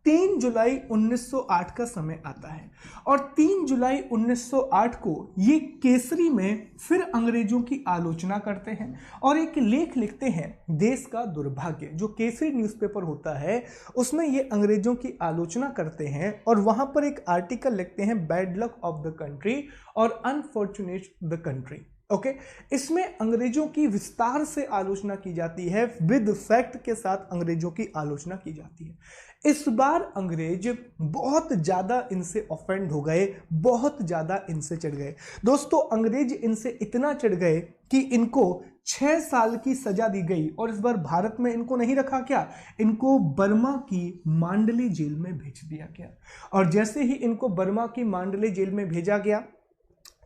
3 जुलाई 1908 का समय आता है और 3 जुलाई 1908 को ये केसरी में फिर अंग्रेजों की आलोचना करते हैं और एक लेख लिखते हैं, देश का दुर्भाग्य, जो केसरी न्यूज़पेपर होता है उसमें ये अंग्रेजों की आलोचना करते हैं और वहां पर एक आर्टिकल लिखते हैं, bad luck of the country और अनफॉर्चुनेट द कंट्री। ओके, इसमें अंग्रेजों की विस्तार से आलोचना की जाती है, विद फैक्ट के साथ अंग्रेजों की आलोचना की जाती है। इस बार अंग्रेज बहुत ज्यादा इनसे ऑफेंड हो गए, बहुत ज्यादा इनसे चढ़ गए। दोस्तों अंग्रेज इनसे इतना चढ़ गए कि इनको 6 साल की सजा दी गई और इस बार भारत में इनको नहीं रखा, क्या इनको बर्मा की मांडली जेल में भेज दिया गया। और जैसे ही इनको बर्मा की मांडली जेल में भेजा गया,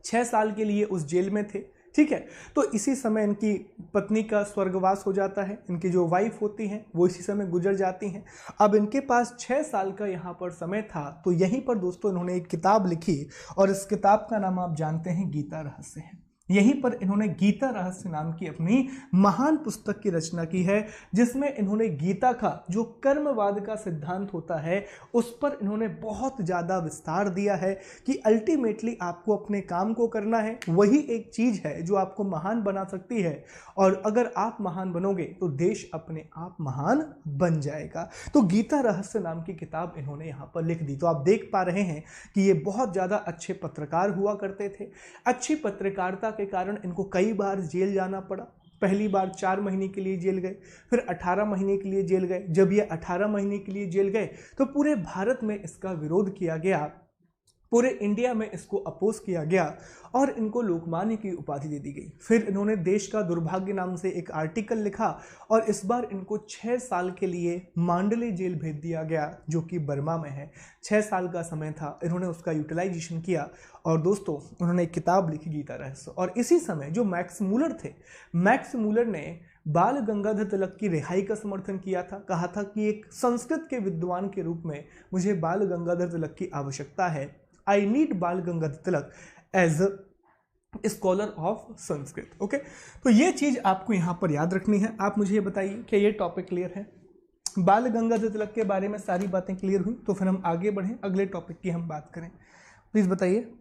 6 साल के लिए उस जेल में थे, ठीक है, तो इसी समय इनकी पत्नी का स्वर्गवास हो जाता है, इनकी जो वाइफ होती हैं वो इसी समय गुजर जाती हैं। अब इनके पास 6 साल का यहाँ पर समय था, तो यहीं पर दोस्तों इन्होंने एक किताब लिखी और इस किताब का नाम आप जानते हैं, गीता रहस्य है। यहीं पर इन्होंने गीता रहस्य नाम की अपनी महान पुस्तक की रचना की है, जिसमें इन्होंने गीता का जो कर्मवाद का सिद्धांत होता है उस पर इन्होंने बहुत ज़्यादा विस्तार दिया है कि अल्टीमेटली आपको अपने काम को करना है, वही एक चीज़ है जो आपको महान बना सकती है, और अगर आप महान बनोगे तो देश अपने आप महान बन जाएगा। तो गीता रहस्य नाम की किताब इन्होंने यहाँ पर लिख दी। तो आप देख पा रहे हैं कि ये बहुत ज़्यादा अच्छे पत्रकार हुआ करते थे। अच्छी पत्रकारिता के कारण इनको कई बार जेल जाना पड़ा। पहली बार 4 महीने के लिए जेल गए, फिर 18 महीने के लिए जेल गए। जब ये 18 महीने के लिए जेल गए तो पूरे भारत में इसका विरोध किया गया, पूरे इंडिया में इसको अपोज किया गया और इनको लोकमान्य की उपाधि दे दी गई। फिर इन्होंने देश का दुर्भाग्य नाम से एक आर्टिकल लिखा और इस बार इनको 6 साल के लिए मांडले जेल भेज दिया गया, जो कि बर्मा में है। 6 साल का समय था, इन्होंने उसका यूटिलाइजेशन किया और दोस्तों उन्होंने एक किताब लिखी, गीता रहस्य। और इसी समय जो मैक्स मूलर थे, मैक्स मूलर ने बाल गंगाधर तिलक की रिहाई का समर्थन किया था। कहा था कि एक संस्कृत के विद्वान के रूप में मुझे बाल गंगाधर तिलक की आवश्यकता है, I need Bal Gangadhar Tilak as a scholar of Sanskrit. Okay, तो ये चीज आपको यहां पर याद रखनी है। आप मुझे ये बताइए कि ये टॉपिक क्लियर है? बाल गंगाधर तिलक के बारे में सारी बातें क्लियर हुई, तो फिर हम आगे बढ़ें, अगले टॉपिक की हम बात करें। प्लीज बताइए।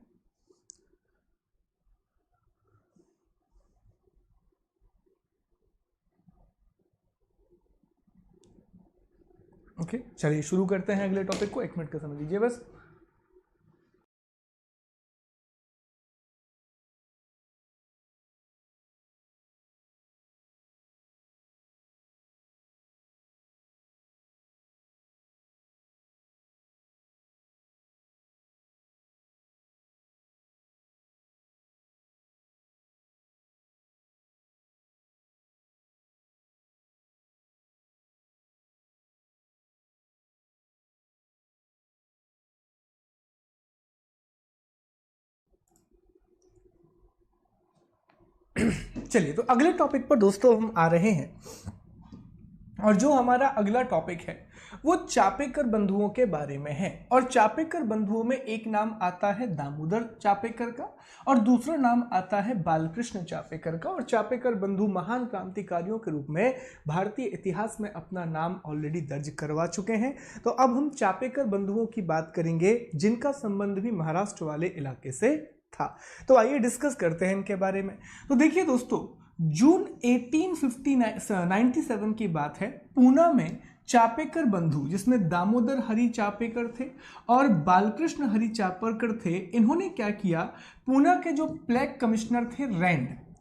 ओके, चलिए शुरू करते हैं अगले टॉपिक को। 1 मिनट का समय दीजिए बस। चलिए, तो अगले टॉपिक पर दोस्तों हम आ रहे हैं, और जो हमारा अगला टॉपिक है वो चापेकर बंधुओं के बारे में है। और चापेकर बंधुओं में एक नाम आता है दामोदर चापेकर का और दूसरा नाम आता है बालकृष्ण चापेकर का। और चापेकर बंधु महान क्रांतिकारियों के रूप में भारतीय इतिहास में अपना नाम ऑलरेडी दर्ज करवा चुके हैं। तो अब हम चापेकर बंधुओं की बात करेंगे जिनका संबंध भी महाराष्ट्र वाले इलाके से था। तो आइए डिस्कस करते हैं इनके बारे में। तो देखिए दोस्तों, जून 1897 की बात है, पूना में चापेकर बंधु, जिसमें दामोदर हरि चापेकर थे और बालकृष्ण हरि चापेकर थे, इन्होंने क्या किया, पूना के जो प्लेग कमिश्नर थे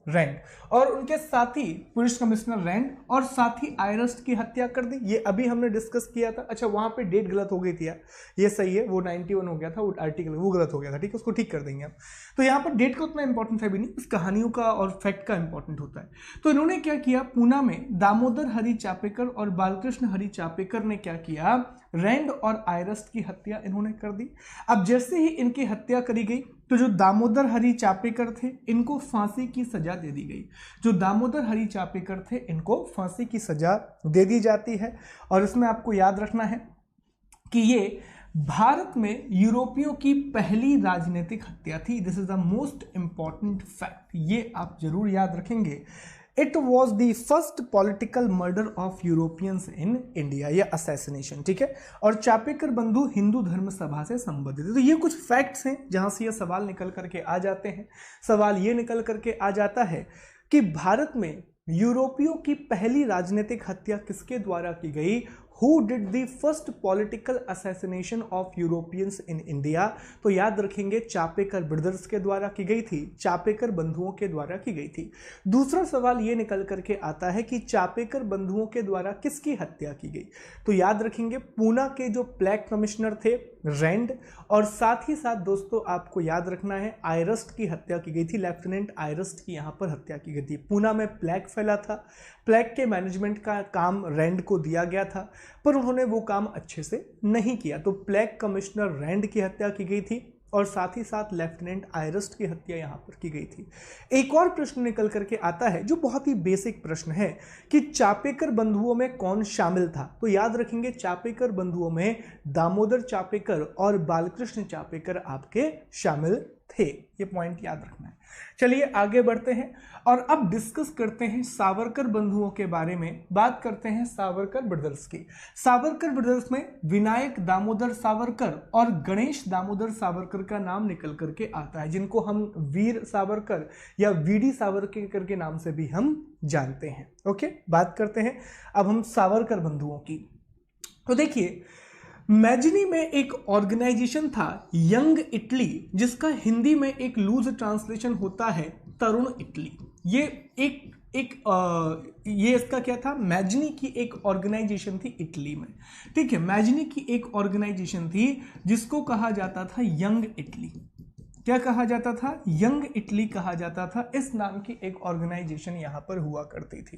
रैंड और उनके साथी पुलिस कमिश्नर रैंड और साथी आयरस्ट की हत्या कर दी। ये अभी हमने डिस्कस किया था। अच्छा, वहां पे डेट गलत हो गई थी यार, ये सही है, वो 91 हो गया था, वो आर्टिकल वो गलत हो गया था, ठीक है, उसको ठीक कर देंगे हम। तो यहाँ पर डेट का उतना इंपॉर्टेंट है भी नहीं, इस कहानियों का और फैक्ट का इंपॉर्टेंट होता है। तो इन्होंने क्या किया, पूना में दामोदर हरि चापेकर और बालकृष्ण हरि चापेकर ने क्या किया, रैंड और आयरस्ट की हत्या इन्होंने कर दी। अब जैसे ही इनकी हत्या करी गई तो जो दामोदर हरि चापेकर थे इनको फांसी की सजा दे दी गई। जो दामोदर हरि चापेकर थे इनको फांसी की सजा दे दी जाती है। और इसमें आपको याद रखना है कि ये भारत में यूरोपियों की पहली राजनीतिक हत्या थी। This is the most important fact, ये आप जरूर याद रखेंगे। It was the first political murder of Europeans in India, या असैसिनेशन, ठीक है। और चापेकर बंधु हिंदू धर्म सभा से संबंधित है। तो ये कुछ फैक्ट्स हैं जहां से ये सवाल निकल करके आ जाते हैं। सवाल ये निकल करके आ जाता है कि भारत में यूरोपियों की पहली राजनीतिक हत्या किसके द्वारा की गई, Who did the first political assassination of Europeans in India? तो याद रखेंगे चापेकर ब्रदर्स के द्वारा की गई थी, चापेकर बंधुओं के द्वारा की गई थी। दूसरा सवाल ये निकल करके आता है कि चापेकर बंधुओं के द्वारा किसकी हत्या की गई। तो याद रखेंगे पूना के जो प्लेग कमिश्नर थे रैंड, और साथ ही साथ दोस्तों आपको याद रखना है आयरस्ट की हत्या की गई थी, लेफ्टिनेंट आयरस्ट की यहाँ पर हत्या की गई थी। पूना में प्लेग फैला था, प्लेग के मैनेजमेंट का काम रैंड को दिया गया था, पर उन्होंने वो काम अच्छे से नहीं किया। तो प्लेग कमिश्नर रैंड की हत्या की गई थी और साथ ही साथ लेफ्टिनेंट आयरस्ट की हत्या यहाँ पर की गई थी। एक और प्रश्न निकल करके आता है जो बहुत ही बेसिक प्रश्न है कि चापेकर बंधुओं में कौन शामिल था। तो याद रखेंगे चापेकर बंधुओं में दामोदर चापेकर और बालकृष्ण चापेकर आपके शामिल थे। ये पॉइंट याद रखना है। चलिए आगे बढ़ते हैं और अब डिस्कस करते हैं सावरकर बंधुओं के बारे में। बात करते हैं सावरकर ब्रदर्स की। सावरकर ब्रदर्स में विनायक दामोदर सावरकर और गणेश दामोदर सावरकर का नाम निकल करके आता है, जिनको हम वीर सावरकर या वीडी सावरकर के नाम से भी हम जानते हैं। ओके, बात करते हैं अब हम सावरकर बंधुओं की। तो देखिए, मैजनी में एक ऑर्गेनाइजेशन था यंग इटली, जिसका हिंदी में एक लूज ट्रांसलेशन होता है तरुण इटली। ये इसका क्या था, मैजनी की एक ऑर्गेनाइजेशन थी इटली में, ठीक है। मैजनी की एक ऑर्गेनाइजेशन थी जिसको कहा जाता था यंग इटली। क्या कहा जाता था, यंग इटली कहा जाता था। इस नाम की एक ऑर्गेनाइजेशन यहां पर हुआ करती थी।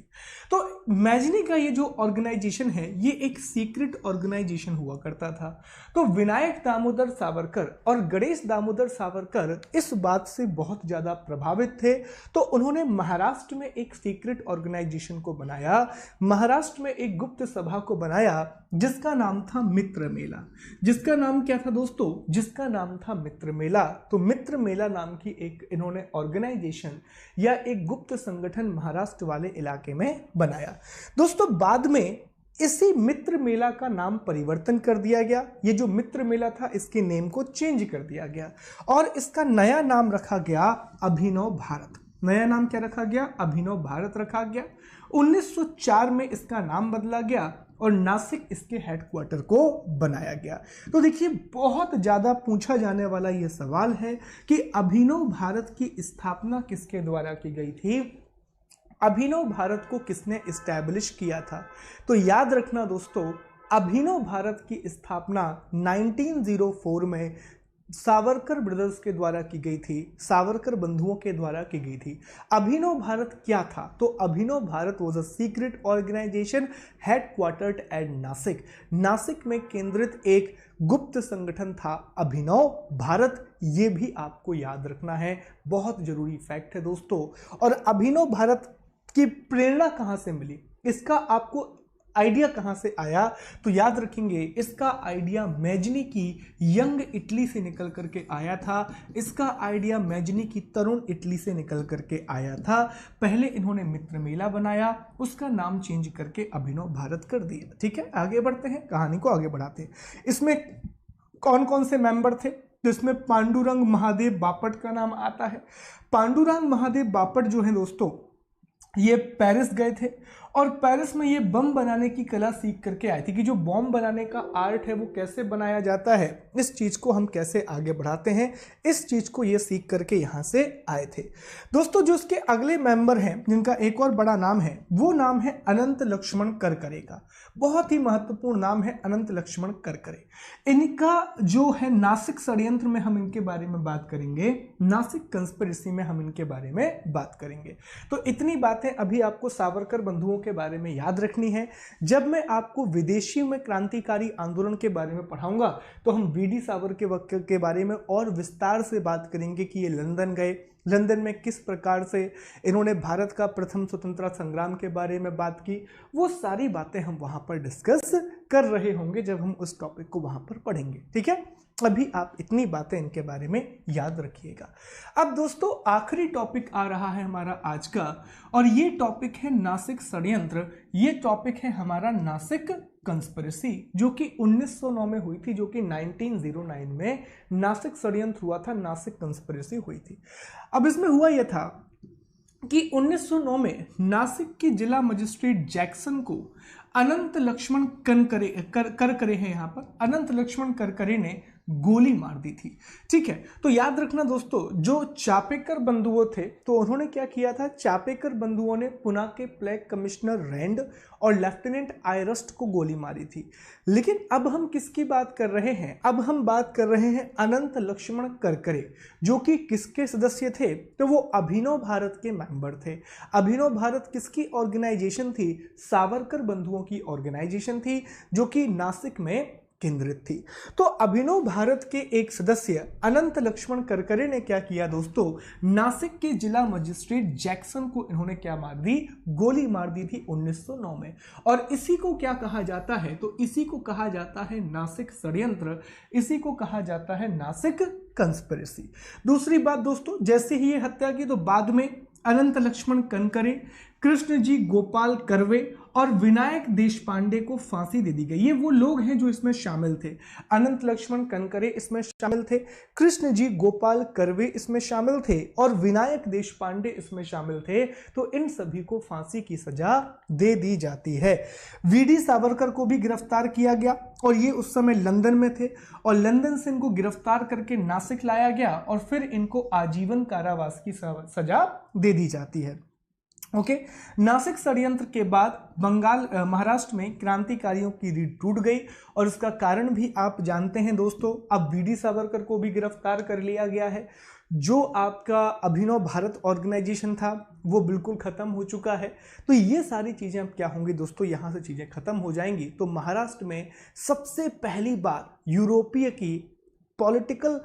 तो मैजनी का ये जो ऑर्गेनाइजेशन है ये एक सीक्रेट ऑर्गेनाइजेशन हुआ करता था। तो विनायक दामोदर सावरकर और गणेश दामोदर सावरकर इस बात से बहुत ज्यादा प्रभावित थे, तो उन्होंने महाराष्ट्र में एक सीक्रेट ऑर्गेनाइजेशन को बनाया, महाराष्ट्र में एक गुप्त सभा को बनाया जिसका नाम था मित्र मेला। जिसका नाम क्या था दोस्तों, जिसका नाम था मित्र मेला। तो मित्र मेला नाम की एक इन्होंने ऑर्गेनाइजेशन या एक गुप्त संगठन महाराष्ट्र वाले इलाके में बनाया। दोस्तों बाद में इसी मित्र मेला का नाम परिवर्तन कर दिया गया। ये जो मित्र मेला था इसके नेम को चेंज कर दिया गया और इसका नया नाम रखा गया अभिनव भारत। नया नाम क्या रखा गया, अभिनव भारत रखा गया। 1904 में इसका नाम बदला गया और नासिक इसके हेडक्वार्टर को बनाया गया। तो देखिए, बहुत ज्यादा पूछा जाने वाला यह सवाल है कि अभिनव भारत की स्थापना किसके द्वारा की गई थी, अभिनव भारत को किसने इस्टेब्लिश किया था। तो याद रखना दोस्तों, अभिनव भारत की स्थापना 1904 में सावरकर ब्रदर्स के द्वारा की गई थी, सावरकर बंधुओं के द्वारा की गई थी। अभिनव भारत क्या था, तो Abhinav Bharat was a secret organisation headquartered at Nashik. Nashik में केंद्रित एक गुप्त संगठन था अभिनव भारत। ये भी आपको याद रखना है, बहुत जरूरी फैक्ट है दोस्तों। और अभिनव भारत की प्रेरणा कहाँ से मिली, इसका आपको आइडिया कहाँ से आया, तो याद रखेंगे इसका आइडिया मैजनी की यंग इटली से निकल करके आया था। इसका आइडिया मैजनी की तरुण इटली से निकल करके आया था। पहले इन्होंने मित्र मेला बनाया, उसका नाम चेंज करके अभिनव भारत कर दिया। ठीक है, आगे बढ़ते हैं, कहानी को आगे बढ़ाते हैं। इसमें कौन कौन से मेंबर थे, तो इसमें पांडुरंग महादेव बापट का नाम आता है। पांडुरंग महादेव बापट जो है दोस्तों, ये पेरिस गए थे और पेरिस में ये बम बनाने की कला सीख करके आए थे कि जो बम बनाने का आर्ट है वो कैसे बनाया जाता है, इस चीज़ को हम कैसे आगे बढ़ाते हैं, इस चीज़ को ये सीख करके यहाँ से आए थे दोस्तों। जो इसके अगले मेंबर हैं जिनका एक और बड़ा नाम है, वो नाम है अनंत लक्ष्मण करकरे का। बहुत ही महत्वपूर्ण नाम है अनंत लक्ष्मण करकरे। इनका जो है नासिक षड्यंत्र में हम इनके बारे में बात करेंगे, नासिक कंस्पिरेसी में हम इनके बारे में बात करेंगे। तो इतनी बातें अभी आपको सावरकर बंधुओं के बारे में याद रखनी है। जब मैं आपको विदेशी में क्रांतिकारी आंदोलन के बारे में पढ़ाऊंगा तो हम वीडी सावरकर के बारे में और विस्तार से बात करेंगे कि ये लंदन गए, लंदन में किस प्रकार से इन्होंने भारत का प्रथम स्वतंत्रता संग्राम के बारे में बात की। वो सारी बातें हम वहां पर डिस्कस कर रहे होंगे जब हम उस टॉपिक को वहां पर पढ़ेंगे। ठीक है, अभी आप इतनी बातें इनके बारे में याद रखिएगा। अब दोस्तों आखिरी टॉपिक आ रहा है हमारा आज का, और ये टॉपिक है नासिक षड्यंत्र। ये टॉपिक है हमारा नासिक कंस्पिरेसी, जो कि 1909 में हुई थी, जो कि 1909 में नासिक षड्यंत्र हुआ था, नासिक कंस्पिरेसी हुई थी। अब इसमें हुआ यह था कि 1909 में नासिक के जिला मजिस्ट्रेट जैक्सन को अनंत लक्ष्मण करकरे हैं, यहाँ पर अनंत लक्ष्मण करकरे ने गोली मार दी थी। ठीक है, तो याद रखना दोस्तों, जो चापेकर बंधुओं थे तो उन्होंने क्या किया था, चापेकर बंधुओं ने पुणे के प्लेग कमिश्नर रैंड और लेफ्टिनेंट आयरस्ट को गोली मारी थी। लेकिन अब हम किसकी बात कर रहे हैं, अब हम बात कर रहे हैं अनंत लक्ष्मण करकरे, जो कि किसके सदस्य थे, तो वो अभिनव भारत के मेंबर थे। अभिनव भारत किसकी ऑर्गेनाइजेशन थी, सावरकर बंधुओं की ऑर्गेनाइजेशन थी, जो कि नासिक में केंद्रित थी। तो अभिनव भारत के एक सदस्य अनंत लक्ष्मण करकरे ने क्या किया दोस्तों, नासिक के जिला मजिस्ट्रेट जैक्सन को इन्होंने क्या मार दी, गोली मार दी थी 1909 में। और इसी को क्या कहा जाता है, तो इसी को कहा जाता है नासिक षड्यंत्र, इसी को कहा जाता है नासिक कंस्पिरेसी। दूसरी बात दोस्तों, जैसे ही ये हत्या की तो बाद में अनंत लक्ष्मण करकरे, कृष्णजी गोपाल कर्वे और विनायक देशपांडे को फांसी दे दी गई। ये वो लोग हैं जो इसमें शामिल थे। अनंत लक्ष्मण करकरे इसमें शामिल थे, कृष्णजी गोपाल कर्वे इसमें शामिल थे और विनायक देशपांडे इसमें शामिल थे। तो इन सभी को फांसी की सजा दे दी जाती है। वीडी सावरकर को भी गिरफ्तार किया गया और ये उस समय लंदन में थे और लंदन से इनको गिरफ्तार करके नासिक लाया गया और फिर इनको आजीवन कारावास की सजा दे दी जाती है। ओके, नासिक षड्यंत्र के बाद महाराष्ट्र में क्रांतिकारियों की रीढ़ टूट गई और इसका कारण भी आप जानते हैं दोस्तों। अब वीडी सावरकर को भी गिरफ्तार कर लिया गया है। जो आपका अभिनव भारत ऑर्गेनाइजेशन था वो बिल्कुल खत्म हो चुका है। तो ये सारी चीजें अब क्या होंगी दोस्तों, यहाँ से चीजें खत्म हो जाएंगी। तो महाराष्ट्र में सबसे पहली बार यूरोपीय की पॉलिटिकल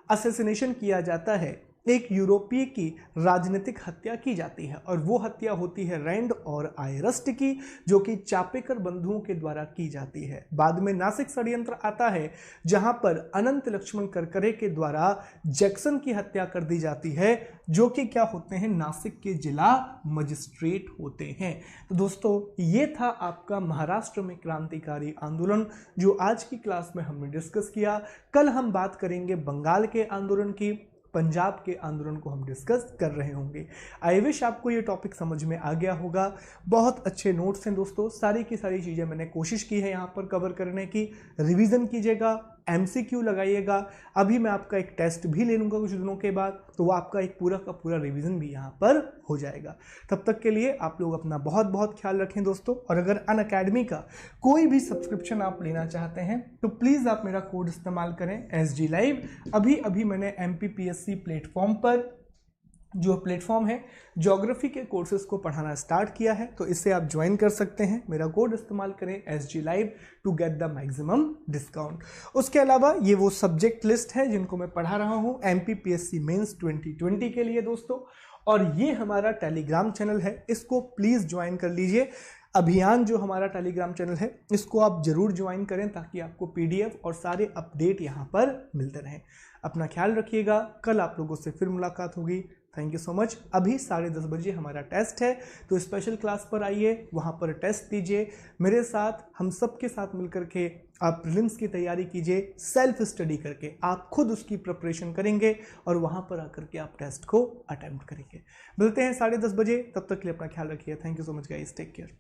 असैसिनेशन किया जाता है, एक यूरोपीय की राजनीतिक हत्या की जाती है और वो हत्या होती है रैंड और आयरस्ट की, जो कि चापेकर बंधुओं के द्वारा की जाती है। बाद में नासिक षड्यंत्र आता है जहां पर अनंत लक्ष्मण करकरे के द्वारा जैक्सन की हत्या कर दी जाती है, जो कि क्या होते हैं, नासिक के जिला मजिस्ट्रेट होते हैं। तो दोस्तों ये था आपका महाराष्ट्र में क्रांतिकारी आंदोलन, जो आज की क्लास में हमने डिस्कस किया। कल हम बात करेंगे बंगाल के आंदोलन की, पंजाब के आंदोलन को हम डिस्कस कर रहे होंगे। आई विश आपको ये टॉपिक समझ में आ गया होगा। बहुत अच्छे नोट्स हैं दोस्तों, सारी की सारी चीज़ें मैंने कोशिश की है यहाँ पर कवर करने की। रिवीजन कीजिएगा, MCQ लगाइएगा। अभी मैं आपका एक टेस्ट भी ले लूँगा कुछ दिनों के बाद, तो वो आपका एक पूरा का पूरा रिवीजन भी यहाँ पर हो जाएगा। तब तक के लिए आप लोग अपना बहुत बहुत ख्याल रखें दोस्तों। और अगर अनअकैडमी का कोई भी सब्सक्रिप्शन आप लेना चाहते हैं तो प्लीज़ आप मेरा कोड इस्तेमाल करें SG Live। अभी मैंने MPPSC प्लेटफॉर्म पर जो प्लेटफॉर्म है ज्योग्राफी के कोर्सेज को पढ़ाना स्टार्ट किया है, तो इसे आप ज्वाइन कर सकते हैं। मेरा कोड इस्तेमाल करें SG Live to get the maximum discount. उसके अलावा ये वो सब्जेक्ट लिस्ट है जिनको मैं पढ़ा रहा हूँ MPPSC मेंस 2020 के लिए दोस्तों, और ये हमारा टेलीग्राम चैनल है, इसको प्लीज़ ज्वाइन कर लीजिए। अभियान जो हमारा टेलीग्राम चैनल है इसको आप जरूर ज्वाइन करें ताकि आपको PDF और सारे अपडेट यहाँ पर मिलते रहें। अपना ख्याल रखिएगा, कल आप लोगों से फिर मुलाकात होगी। Thank you so much. अभी 10:30 बजे हमारा टेस्ट है, तो स्पेशल क्लास पर आइए, वहाँ पर टेस्ट दीजिए मेरे साथ, हम सब के साथ मिलकर के आप प्रीलिम्स की तैयारी कीजिए। सेल्फ स्टडी करके आप खुद उसकी प्रिपरेशन करेंगे और वहाँ पर आकर के आप टेस्ट को अटेम्प्ट करेंगे। मिलते हैं 10:30 बजे, तब तक के लिए अपना ख्याल रखिए। Thank you so much guys, take care.